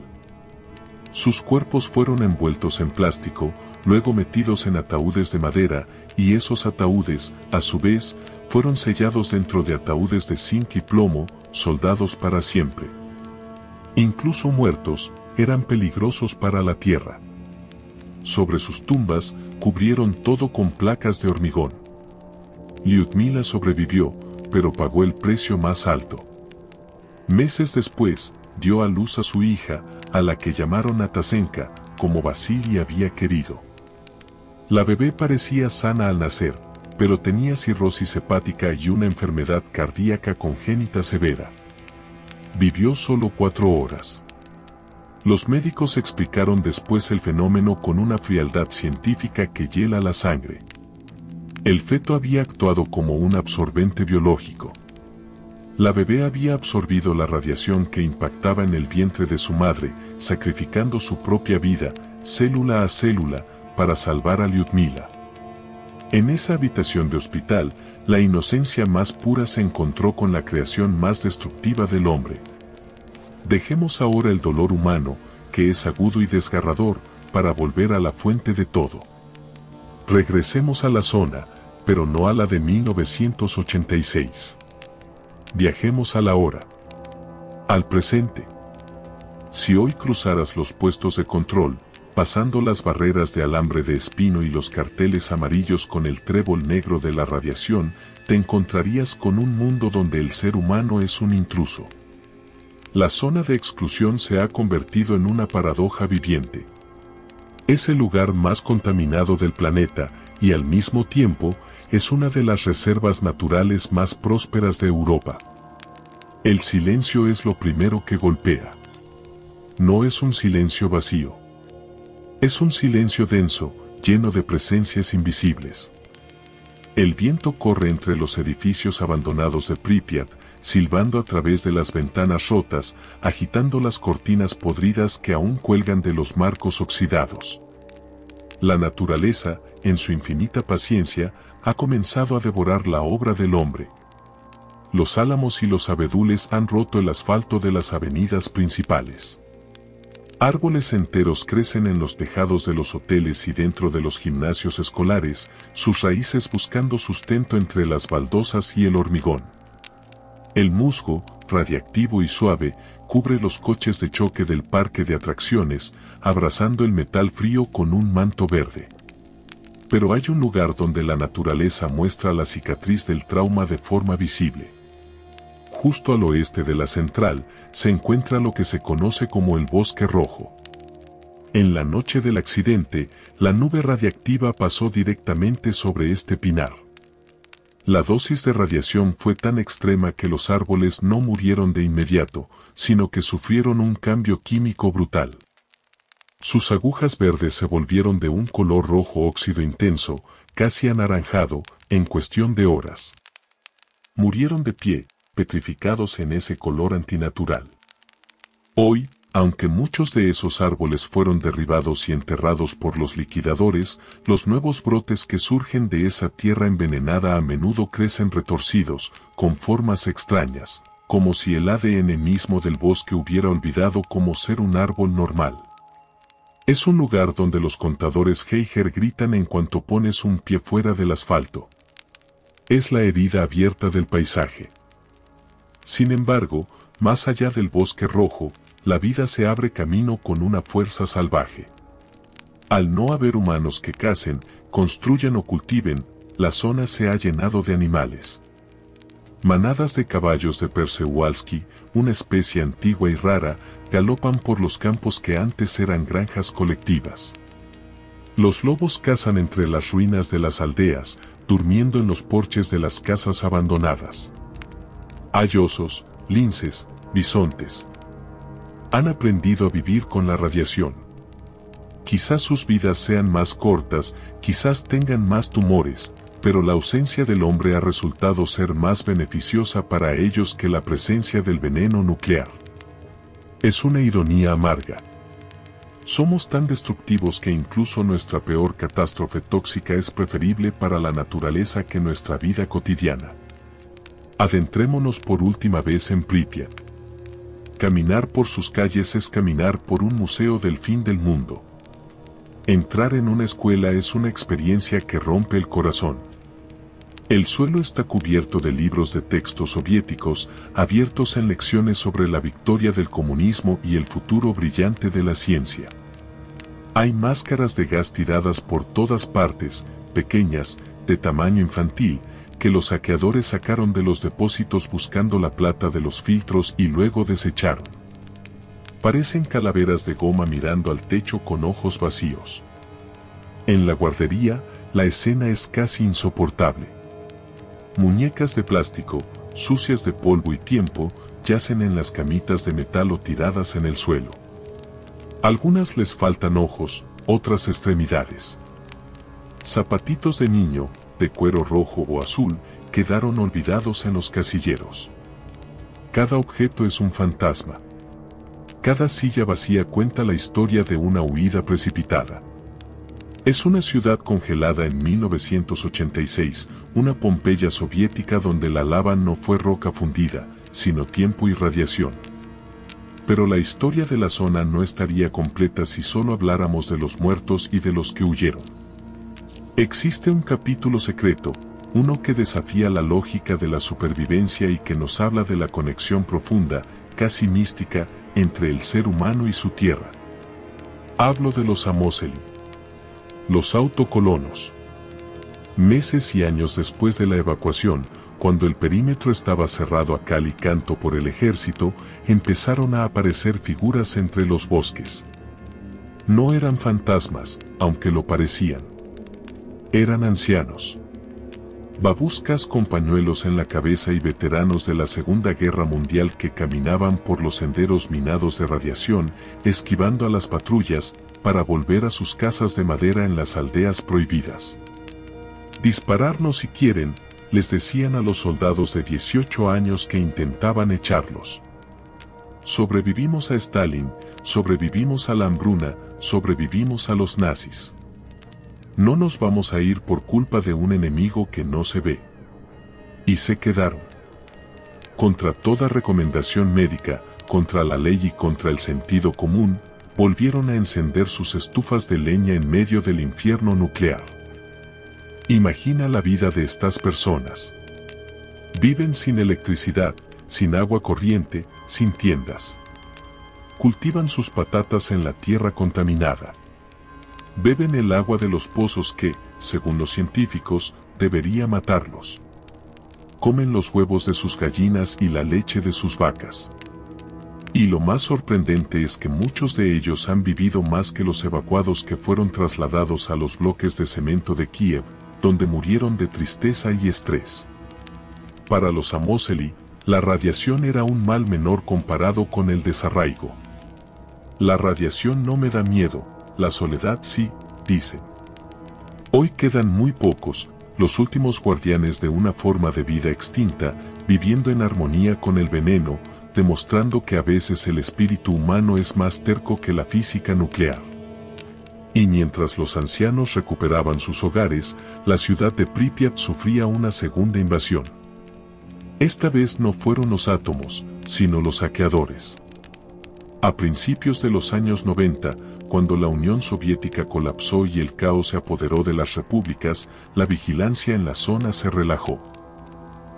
Sus cuerpos fueron envueltos en plástico, luego metidos en ataúdes de madera, y esos ataúdes, a su vez, fueron sellados dentro de ataúdes de zinc y plomo, soldados para siempre. Incluso muertos, eran peligrosos para la tierra. Sobre sus tumbas, cubrieron todo con placas de hormigón. Lyudmila sobrevivió, pero pagó el precio más alto. Meses después, dio a luz a su hija, a la que llamaron Natasenka, como Vasily había querido. La bebé parecía sana al nacer, pero tenía cirrosis hepática y una enfermedad cardíaca congénita severa. Vivió solo 4 horas. Los médicos explicaron después el fenómeno con una frialdad científica que hiela la sangre. El feto había actuado como un absorbente biológico. La bebé había absorbido la radiación que impactaba en el vientre de su madre, sacrificando su propia vida, célula a célula, para salvar a Lyudmila. En esa habitación de hospital, la inocencia más pura se encontró con la creación más destructiva del hombre. Dejemos ahora el dolor humano, que es agudo y desgarrador, para volver a la fuente de todo. Regresemos a la zona, pero no a la de 1986. Viajemos a la hora. Al presente. Si hoy cruzaras los puestos de control, pasando las barreras de alambre de espino y los carteles amarillos con el trébol negro de la radiación, te encontrarías con un mundo donde el ser humano es un intruso. La zona de exclusión se ha convertido en una paradoja viviente. Es el lugar más contaminado del planeta y al mismo tiempo es una de las reservas naturales más prósperas de Europa. El silencio es lo primero que golpea. No es un silencio vacío. Es un silencio denso, lleno de presencias invisibles. El viento corre entre los edificios abandonados de Pripyat, silbando a través de las ventanas rotas, agitando las cortinas podridas que aún cuelgan de los marcos oxidados. La naturaleza, en su infinita paciencia, ha comenzado a devorar la obra del hombre. Los álamos y los abedules han roto el asfalto de las avenidas principales. Árboles enteros crecen en los tejados de los hoteles y dentro de los gimnasios escolares, sus raíces buscando sustento entre las baldosas y el hormigón. El musgo, radiactivo y suave, cubre los coches de choque del parque de atracciones, abrazando el metal frío con un manto verde. Pero hay un lugar donde la naturaleza muestra la cicatriz del trauma de forma visible. Justo al oeste de la central, se encuentra lo que se conoce como el Bosque Rojo. En la noche del accidente, la nube radiactiva pasó directamente sobre este pinar. La dosis de radiación fue tan extrema que los árboles no murieron de inmediato, sino que sufrieron un cambio químico brutal. Sus agujas verdes se volvieron de un color rojo óxido intenso, casi anaranjado, en cuestión de horas. Murieron de pie, petrificados en ese color antinatural. Hoy, aunque muchos de esos árboles fueron derribados y enterrados por los liquidadores, los nuevos brotes que surgen de esa tierra envenenada a menudo crecen retorcidos, con formas extrañas, como si el ADN mismo del bosque hubiera olvidado cómo ser un árbol normal. Es un lugar donde los contadores Geiger gritan en cuanto pones un pie fuera del asfalto. Es la herida abierta del paisaje. Sin embargo, más allá del Bosque Rojo, la vida se abre camino con una fuerza salvaje. Al no haber humanos que cacen, construyan o cultiven, la zona se ha llenado de animales. Manadas de caballos de Przewalski, una especie antigua y rara, galopan por los campos que antes eran granjas colectivas. Los lobos cazan entre las ruinas de las aldeas, durmiendo en los porches de las casas abandonadas. Hay osos, linces, bisontes. Han aprendido a vivir con la radiación. Quizás sus vidas sean más cortas, quizás tengan más tumores, pero la ausencia del hombre ha resultado ser más beneficiosa para ellos que la presencia del veneno nuclear. Es una ironía amarga. Somos tan destructivos que incluso nuestra peor catástrofe tóxica es preferible para la naturaleza que nuestra vida cotidiana. Adentrémonos por última vez en Pripyat. Caminar por sus calles es caminar por un museo del fin del mundo. Entrar en una escuela es una experiencia que rompe el corazón. El suelo está cubierto de libros de texto soviéticos, abiertos en lecciones sobre la victoria del comunismo y el futuro brillante de la ciencia. Hay máscaras de gas tiradas por todas partes, pequeñas, de tamaño infantil, que los saqueadores sacaron de los depósitos buscando la plata de los filtros y luego desecharon. Parecen calaveras de goma mirando al techo con ojos vacíos. En la guardería, la escena es casi insoportable. Muñecas de plástico, sucias de polvo y tiempo, yacen en las camitas de metal o tiradas en el suelo. Algunas les faltan ojos, otras extremidades. Zapatitos de niño, de cuero rojo o azul, quedaron olvidados en los casilleros. Cada objeto es un fantasma. Cada silla vacía cuenta la historia de una huida precipitada. Es una ciudad congelada en 1986, una Pompeya soviética donde la lava no fue roca fundida, sino tiempo y radiación. Pero la historia de la zona no estaría completa si solo habláramos de los muertos y de los que huyeron. Existe un capítulo secreto, uno que desafía la lógica de la supervivencia y que nos habla de la conexión profunda, casi mística, entre el ser humano y su tierra. Hablo de los Amoseli. Los autocolonos. Meses y años después de la evacuación, cuando el perímetro estaba cerrado a cal y canto por el ejército, empezaron a aparecer figuras entre los bosques. No eran fantasmas, aunque lo parecían. Eran ancianos. Babuscas con pañuelos en la cabeza y veteranos de la Segunda Guerra Mundial que caminaban por los senderos minados de radiación, esquivando a las patrullas, para volver a sus casas de madera en las aldeas prohibidas. Dispararnos si quieren, les decían a los soldados de 18 años que intentaban echarlos. Sobrevivimos a Stalin, sobrevivimos a la hambruna, sobrevivimos a los nazis. No nos vamos a ir por culpa de un enemigo que no se ve. Y se quedaron. Contra toda recomendación médica, contra la ley y contra el sentido común, volvieron a encender sus estufas de leña en medio del infierno nuclear. Imagina la vida de estas personas. Viven sin electricidad, sin agua corriente, sin tiendas. Cultivan sus patatas en la tierra contaminada. Beben el agua de los pozos que, según los científicos, debería matarlos. Comen los huevos de sus gallinas y la leche de sus vacas. Y lo más sorprendente es que muchos de ellos han vivido más que los evacuados que fueron trasladados a los bloques de cemento de Kiev, donde murieron de tristeza y estrés. Para los Amoseli, la radiación era un mal menor comparado con el desarraigo. La radiación no me da miedo, la soledad sí, dicen. Hoy quedan muy pocos, los últimos guardianes de una forma de vida extinta, viviendo en armonía con el veneno, demostrando que a veces el espíritu humano es más terco que la física nuclear. Y mientras los ancianos recuperaban sus hogares, la ciudad de Pripyat sufría una segunda invasión. Esta vez no fueron los átomos, sino los saqueadores. A principios de los años 90, cuando la Unión Soviética colapsó y el caos se apoderó de las repúblicas, la vigilancia en la zona se relajó.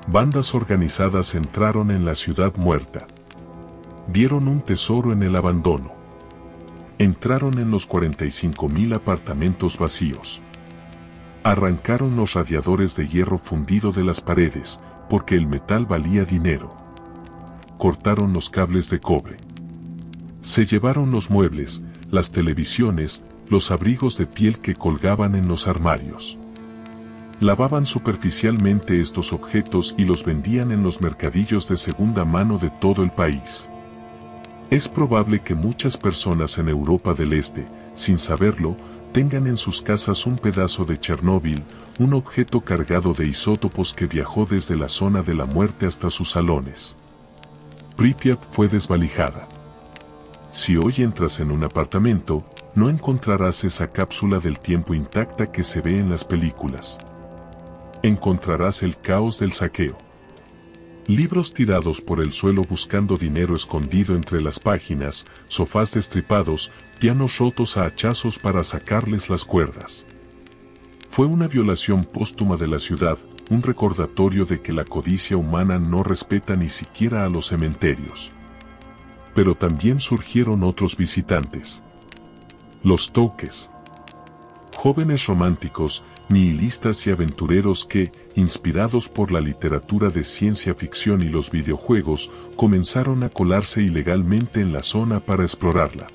Bandas organizadas entraron en la ciudad muerta. Vieron un tesoro en el abandono. Entraron en los 45.000 apartamentos vacíos. Arrancaron los radiadores de hierro fundido de las paredes, porque el metal valía dinero. Cortaron los cables de cobre. Se llevaron los muebles, las televisiones, los abrigos de piel que colgaban en los armarios. Lavaban superficialmente estos objetos y los vendían en los mercadillos de segunda mano de todo el país. Es probable que muchas personas en Europa del Este, sin saberlo, tengan en sus casas un pedazo de Chernóbil, un objeto cargado de isótopos que viajó desde la zona de la muerte hasta sus salones. Pripyat fue desvalijada. Si hoy entras en un apartamento, no encontrarás esa cápsula del tiempo intacta que se ve en las películas. Encontrarás el caos del saqueo. Libros tirados por el suelo buscando dinero escondido entre las páginas, sofás destripados, pianos rotos a hachazos para sacarles las cuerdas. Fue una violación póstuma de la ciudad, un recordatorio de que la codicia humana no respeta ni siquiera a los cementerios. Pero también surgieron otros visitantes. Los toques. Jóvenes románticos, nihilistas y aventureros que, inspirados por la literatura de ciencia ficción y los videojuegos, comenzaron a colarse ilegalmente en la zona para explorarla.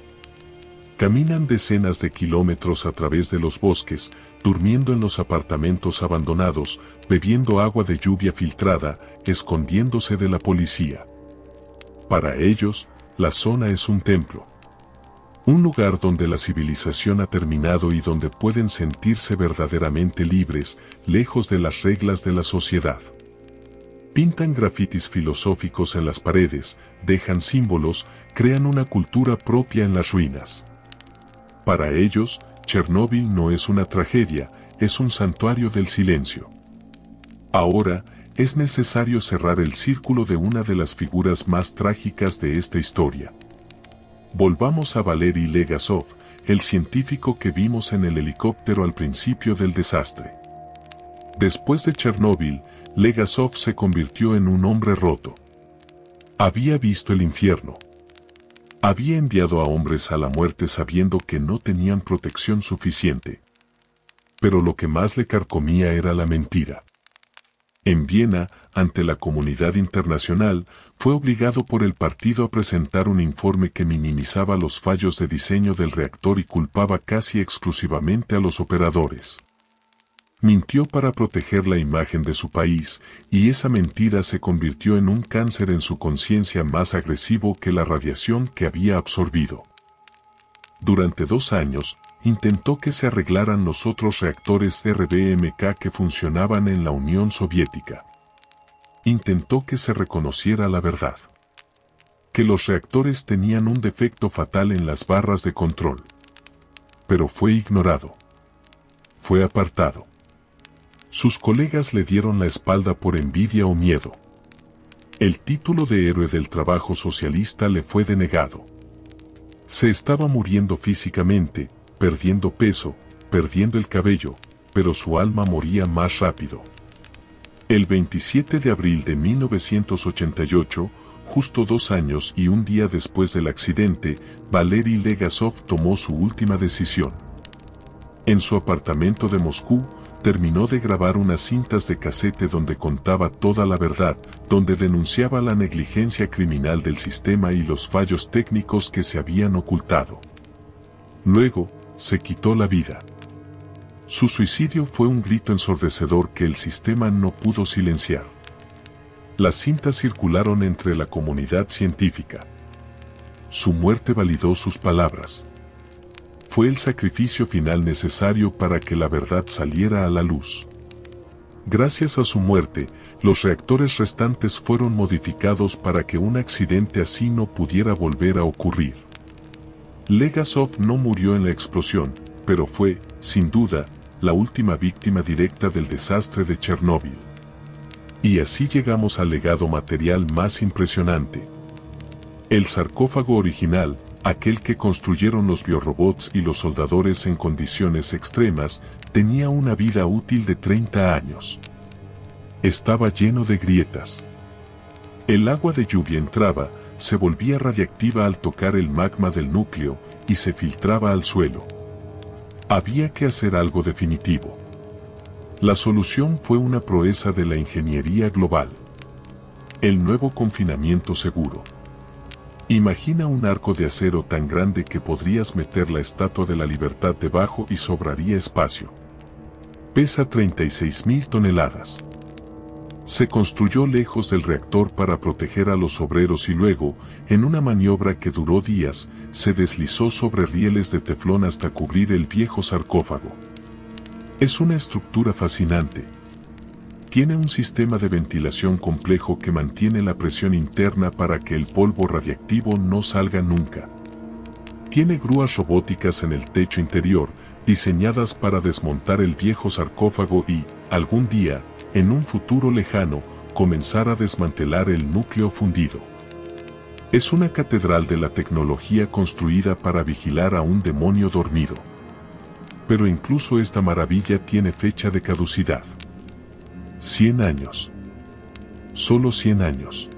Caminan decenas de kilómetros a través de los bosques, durmiendo en los apartamentos abandonados, bebiendo agua de lluvia filtrada, escondiéndose de la policía. Para ellos, la zona es un templo. Un lugar donde la civilización ha terminado y donde pueden sentirse verdaderamente libres, lejos de las reglas de la sociedad. Pintan grafitis filosóficos en las paredes, dejan símbolos, crean una cultura propia en las ruinas. Para ellos, Chernóbil no es una tragedia, es un santuario del silencio. Ahora, es necesario cerrar el círculo de una de las figuras más trágicas de esta historia. Volvamos a Valery Legasov, el científico que vimos en el helicóptero al principio del desastre. Después de Chernóbil, Legasov se convirtió en un hombre roto. Había visto el infierno. Había enviado a hombres a la muerte sabiendo que no tenían protección suficiente. Pero lo que más le carcomía era la mentira. En Viena, ante la comunidad internacional, fue obligado por el partido a presentar un informe que minimizaba los fallos de diseño del reactor y culpaba casi exclusivamente a los operadores. Mintió para proteger la imagen de su país, y esa mentira se convirtió en un cáncer en su conciencia más agresivo que la radiación que había absorbido. Durante 2 años, intentó que se arreglaran los otros reactores RBMK que funcionaban en la Unión Soviética. Intentó que se reconociera la verdad. Que los reactores tenían un defecto fatal en las barras de control. Pero fue ignorado. Fue apartado. Sus colegas le dieron la espalda por envidia o miedo. El título de héroe del trabajo socialista le fue denegado. Se estaba muriendo físicamente, perdiendo peso, perdiendo el cabello, pero su alma moría más rápido. El 27 de abril de 1988, justo 2 años y un día después del accidente, Valery Legasov tomó su última decisión. En su apartamento de Moscú, terminó de grabar unas cintas de casete donde contaba toda la verdad, donde denunciaba la negligencia criminal del sistema y los fallos técnicos que se habían ocultado. Luego, se quitó la vida. Su suicidio fue un grito ensordecedor que el sistema no pudo silenciar. Las cintas circularon entre la comunidad científica. Su muerte validó sus palabras. Fue el sacrificio final necesario para que la verdad saliera a la luz. Gracias a su muerte, los reactores restantes fueron modificados para que un accidente así no pudiera volver a ocurrir. Legasov no murió en la explosión, pero fue, sin duda, la última víctima directa del desastre de Chernóbil. Y así llegamos al legado material más impresionante. El sarcófago original, aquel que construyeron los biorobots y los soldadores en condiciones extremas, tenía una vida útil de 30 años. Estaba lleno de grietas. El agua de lluvia entraba, se volvía radiactiva al tocar el magma del núcleo y se filtraba al suelo. Había que hacer algo definitivo. La solución fue una proeza de la ingeniería global. El nuevo confinamiento seguro. Imagina un arco de acero tan grande que podrías meter la Estatua de la Libertad debajo y sobraría espacio. Pesa 36.000 toneladas. Se construyó lejos del reactor para proteger a los obreros y luego, en una maniobra que duró días, se deslizó sobre rieles de teflón hasta cubrir el viejo sarcófago. Es una estructura fascinante. Tiene un sistema de ventilación complejo que mantiene la presión interna para que el polvo radiactivo no salga nunca. Tiene grúas robóticas en el techo interior, diseñadas para desmontar el viejo sarcófago y, algún día, en un futuro lejano, comenzar a desmantelar el núcleo fundido. Es una catedral de la tecnología construida para vigilar a un demonio dormido. Pero incluso esta maravilla tiene fecha de caducidad. 100 años. Solo 100 años.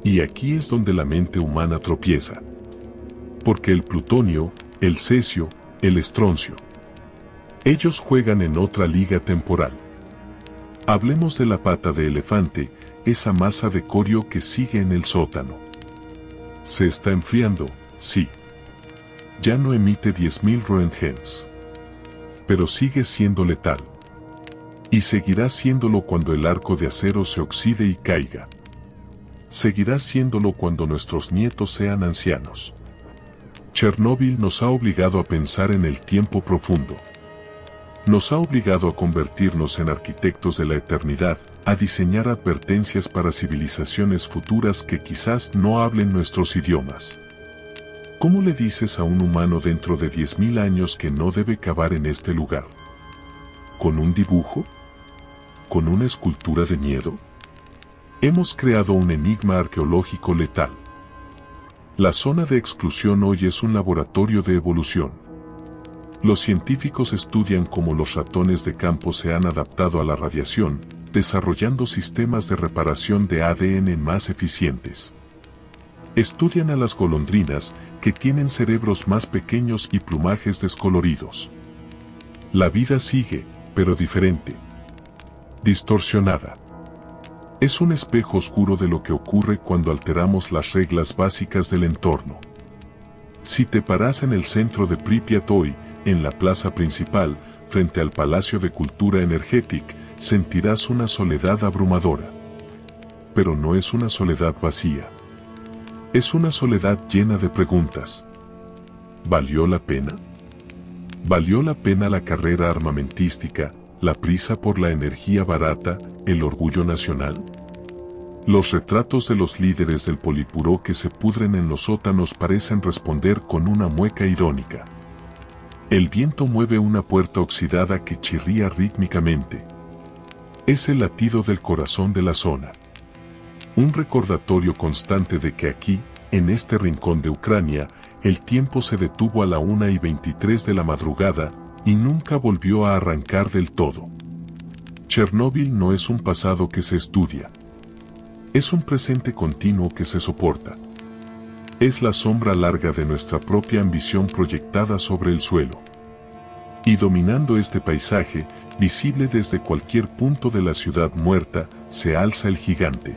Y aquí es donde la mente humana tropieza. Porque el plutonio, el cesio, el estroncio, Ellos juegan en otra liga temporal. Hablemos de la pata de elefante, esa masa de corio que sigue en el sótano. Se está enfriando, sí. Ya no emite 10.000 Roentgens. Pero sigue siendo letal. Y seguirá siéndolo cuando el arco de acero se oxide y caiga. Seguirá siéndolo cuando nuestros nietos sean ancianos. Chernóbil nos ha obligado a pensar en el tiempo profundo. Nos ha obligado a convertirnos en arquitectos de la eternidad, a diseñar advertencias para civilizaciones futuras que quizás no hablen nuestros idiomas. ¿Cómo le dices a un humano dentro de 10.000 años que no debe cavar en este lugar? ¿Con un dibujo? ¿Con una escultura de miedo? Hemos creado un enigma arqueológico letal. La zona de exclusión hoy es un laboratorio de evolución. Los científicos estudian cómo los ratones de campo se han adaptado a la radiación, desarrollando sistemas de reparación de ADN más eficientes. Estudian a las golondrinas, que tienen cerebros más pequeños y plumajes descoloridos. La vida sigue, pero diferente. Distorsionada. Es un espejo oscuro de lo que ocurre cuando alteramos las reglas básicas del entorno. Si te paras en el centro de Pripyat hoy, en la plaza principal, frente al Palacio de Cultura Energetic, sentirás una soledad abrumadora. Pero no es una soledad vacía. Es una soledad llena de preguntas. ¿Valió la pena? ¿Valió la pena la carrera armamentística, la prisa por la energía barata, el orgullo nacional? Los retratos de los líderes del Politburó que se pudren en los sótanos parecen responder con una mueca irónica. El viento mueve una puerta oxidada que chirría rítmicamente. Es el latido del corazón de la zona. Un recordatorio constante de que aquí, en este rincón de Ucrania, el tiempo se detuvo a la 1:23 de la madrugada y nunca volvió a arrancar del todo. Chernóbil no es un pasado que se estudia. Es un presente continuo que se soporta. Es la sombra larga de nuestra propia ambición proyectada sobre el suelo. Y dominando este paisaje, visible desde cualquier punto de la ciudad muerta, se alza el gigante.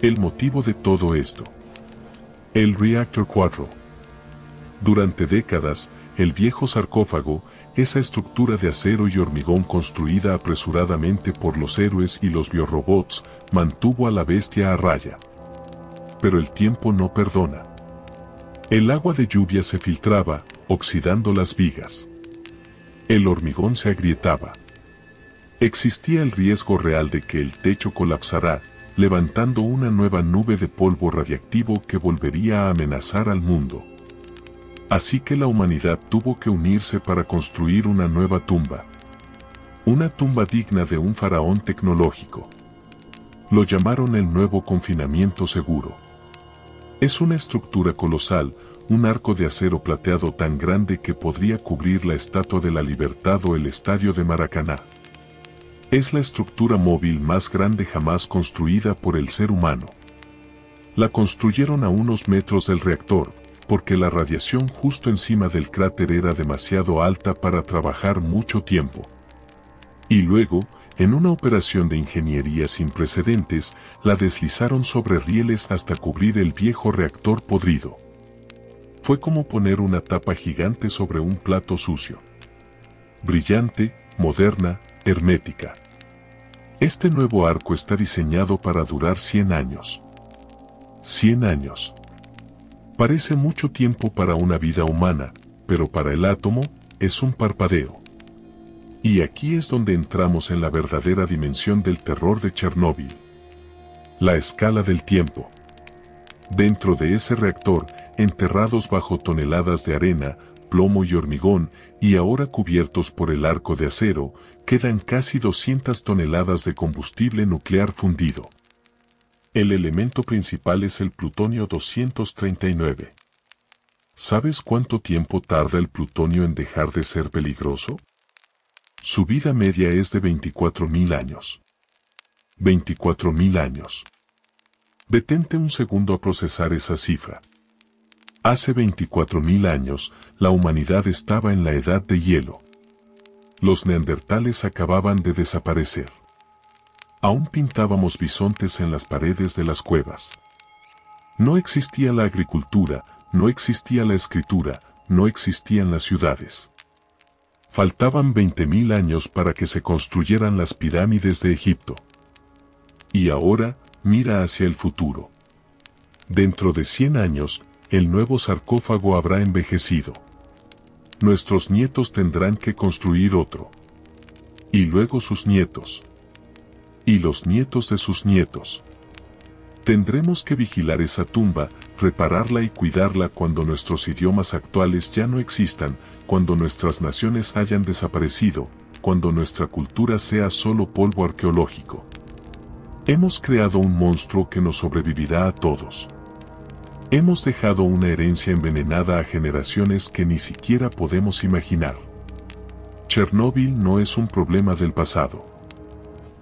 El motivo de todo esto. El Reactor 4. Durante décadas, el viejo sarcófago, esa estructura de acero y hormigón construida apresuradamente por los héroes y los biorobots, mantuvo a la bestia a raya. Pero el tiempo no perdona. El agua de lluvia se filtraba, oxidando las vigas. El hormigón se agrietaba. Existía el riesgo real de que el techo colapsara, levantando una nueva nube de polvo radiactivo que volvería a amenazar al mundo. Así que la humanidad tuvo que unirse para construir una nueva tumba. Una tumba digna de un faraón tecnológico. Lo llamaron el nuevo confinamiento seguro. Es una estructura colosal, un arco de acero plateado tan grande que podría cubrir la Estatua de la Libertad o el Estadio de Maracaná. Es la estructura móvil más grande jamás construida por el ser humano. La construyeron a unos metros del reactor, porque la radiación justo encima del cráter era demasiado alta para trabajar mucho tiempo. Y luego, en una operación de ingeniería sin precedentes, la deslizaron sobre rieles hasta cubrir el viejo reactor podrido. Fue como poner una tapa gigante sobre un plato sucio. Brillante, moderna, hermética. Este nuevo arco está diseñado para durar 100 años. 100 años. Parece mucho tiempo para una vida humana, pero para el átomo, es un parpadeo. Y aquí es donde entramos en la verdadera dimensión del terror de Chernóbil. La escala del tiempo. Dentro de ese reactor, enterrados bajo toneladas de arena, plomo y hormigón, y ahora cubiertos por el arco de acero, quedan casi 200 toneladas de combustible nuclear fundido. El elemento principal es el plutonio 239. ¿Sabes cuánto tiempo tarda el plutonio en dejar de ser peligroso? Su vida media es de 24.000 años. 24.000 años. Detente un segundo a procesar esa cifra. Hace 24.000 años, la humanidad estaba en la edad de hielo. Los neandertales acababan de desaparecer. Aún pintábamos bisontes en las paredes de las cuevas. No existía la agricultura, no existía la escritura, no existían las ciudades. Faltaban 20.000 años para que se construyeran las pirámides de Egipto. Y ahora, mira hacia el futuro. Dentro de 100 años, el nuevo sarcófago habrá envejecido. Nuestros nietos tendrán que construir otro. Y luego sus nietos. Y los nietos de sus nietos. Tendremos que vigilar esa tumba, repararla y cuidarla cuando nuestros idiomas actuales ya no existan, cuando nuestras naciones hayan desaparecido, cuando nuestra cultura sea solo polvo arqueológico. Hemos creado un monstruo que nos sobrevivirá a todos. Hemos dejado una herencia envenenada a generaciones que ni siquiera podemos imaginar. Chernóbil no es un problema del pasado.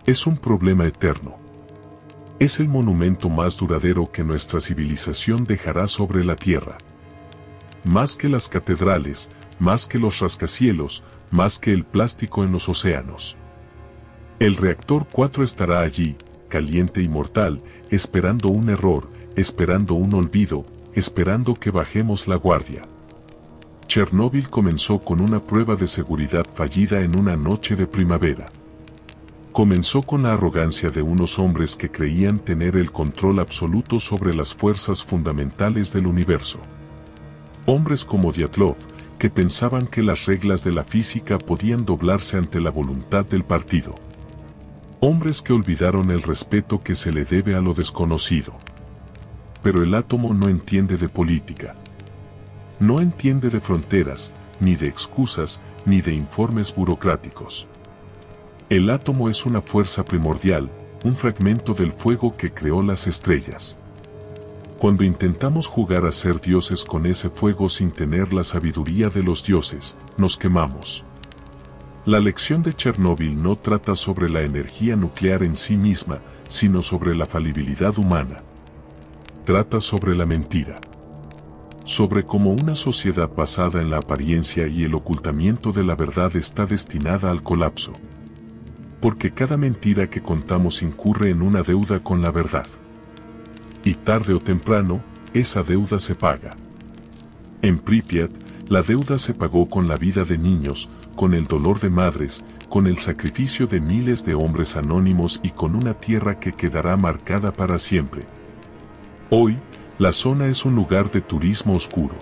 Es un problema eterno. Es el monumento más duradero que nuestra civilización dejará sobre la Tierra. Más que las catedrales, más que los rascacielos, más que el plástico en los océanos. El reactor 4 estará allí, caliente y mortal, esperando un error, esperando un olvido, esperando que bajemos la guardia. Chernóbil comenzó con una prueba de seguridad fallida en una noche de primavera. Comenzó con la arrogancia de unos hombres que creían tener el control absoluto sobre las fuerzas fundamentales del universo. Hombres como Dyatlov, que pensaban que las reglas de la física podían doblarse ante la voluntad del partido. Hombres que olvidaron el respeto que se le debe a lo desconocido. Pero el átomo no entiende de política. No entiende de fronteras, ni de excusas, ni de informes burocráticos. El átomo es una fuerza primordial, un fragmento del fuego que creó las estrellas. Cuando intentamos jugar a ser dioses con ese fuego sin tener la sabiduría de los dioses, nos quemamos. La lección de Chernóbil no trata sobre la energía nuclear en sí misma, sino sobre la falibilidad humana. Trata sobre la mentira. Sobre cómo una sociedad basada en la apariencia y el ocultamiento de la verdad está destinada al colapso. Porque cada mentira que contamos incurre en una deuda con la verdad. Y tarde o temprano, esa deuda se paga. En Pripyat, la deuda se pagó con la vida de niños, con el dolor de madres, con el sacrificio de miles de hombres anónimos y con una tierra que quedará marcada para siempre. Hoy, la zona es un lugar de turismo oscuro.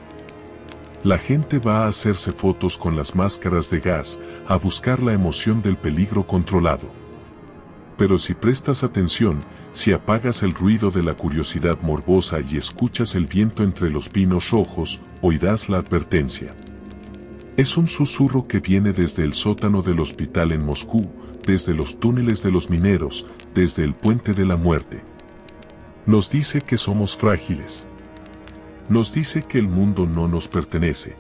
La gente va a hacerse fotos con las máscaras de gas, a buscar la emoción del peligro controlado. Pero si prestas atención, si apagas el ruido de la curiosidad morbosa y escuchas el viento entre los pinos rojos, oirás la advertencia. Es un susurro que viene desde el sótano del hospital en Moscú, desde los túneles de los mineros, desde el puente de la muerte. Nos dice que somos frágiles. Nos dice que el mundo no nos pertenece.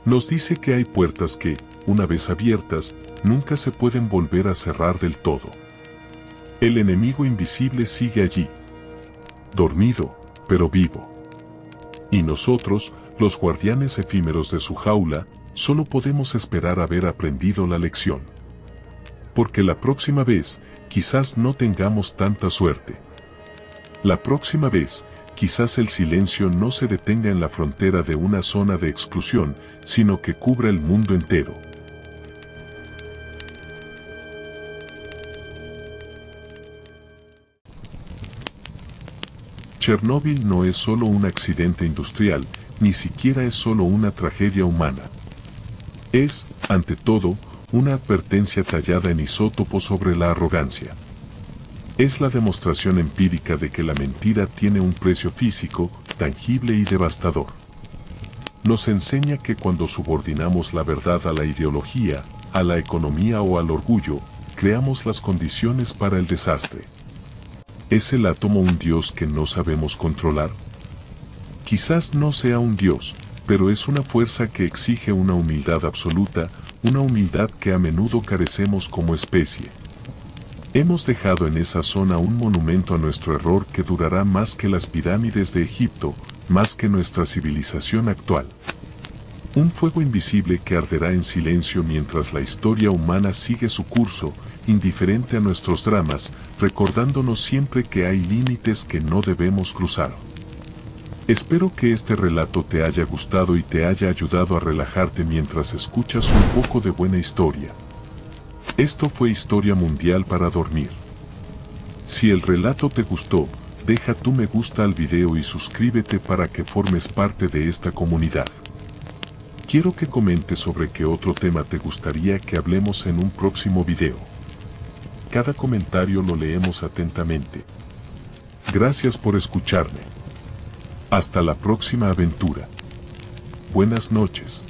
Nos dice que hay puertas que, una vez abiertas, nunca se pueden volver a cerrar del todo. El enemigo invisible sigue allí. Dormido, pero vivo. Y nosotros, los guardianes efímeros de su jaula, solo podemos esperar haber aprendido la lección. Porque la próxima vez, quizás no tengamos tanta suerte. La próxima vez, quizás el silencio no se detenga en la frontera de una zona de exclusión, sino que cubra el mundo entero. Chernóbil no es solo un accidente industrial, ni siquiera es solo una tragedia humana. Es, ante todo, una advertencia tallada en isótopos sobre la arrogancia. Es la demostración empírica de que la mentira tiene un precio físico, tangible y devastador. Nos enseña que cuando subordinamos la verdad a la ideología, a la economía o al orgullo, creamos las condiciones para el desastre. ¿Es el átomo un dios que no sabemos controlar? Quizás no sea un dios, pero es una fuerza que exige una humildad absoluta, una humildad que a menudo carecemos como especie. Hemos dejado en esa zona un monumento a nuestro error que durará más que las pirámides de Egipto, más que nuestra civilización actual. Un fuego invisible que arderá en silencio mientras la historia humana sigue su curso, indiferente a nuestros dramas, recordándonos siempre que hay límites que no debemos cruzar. Espero que este relato te haya gustado y te haya ayudado a relajarte mientras escuchas un poco de buena historia. Esto fue Historia Mundial para Dormir. Si el relato te gustó, deja tu me gusta al video y suscríbete para que formes parte de esta comunidad. Quiero que comentes sobre qué otro tema te gustaría que hablemos en un próximo video. Cada comentario lo leemos atentamente. Gracias por escucharme. Hasta la próxima aventura. Buenas noches.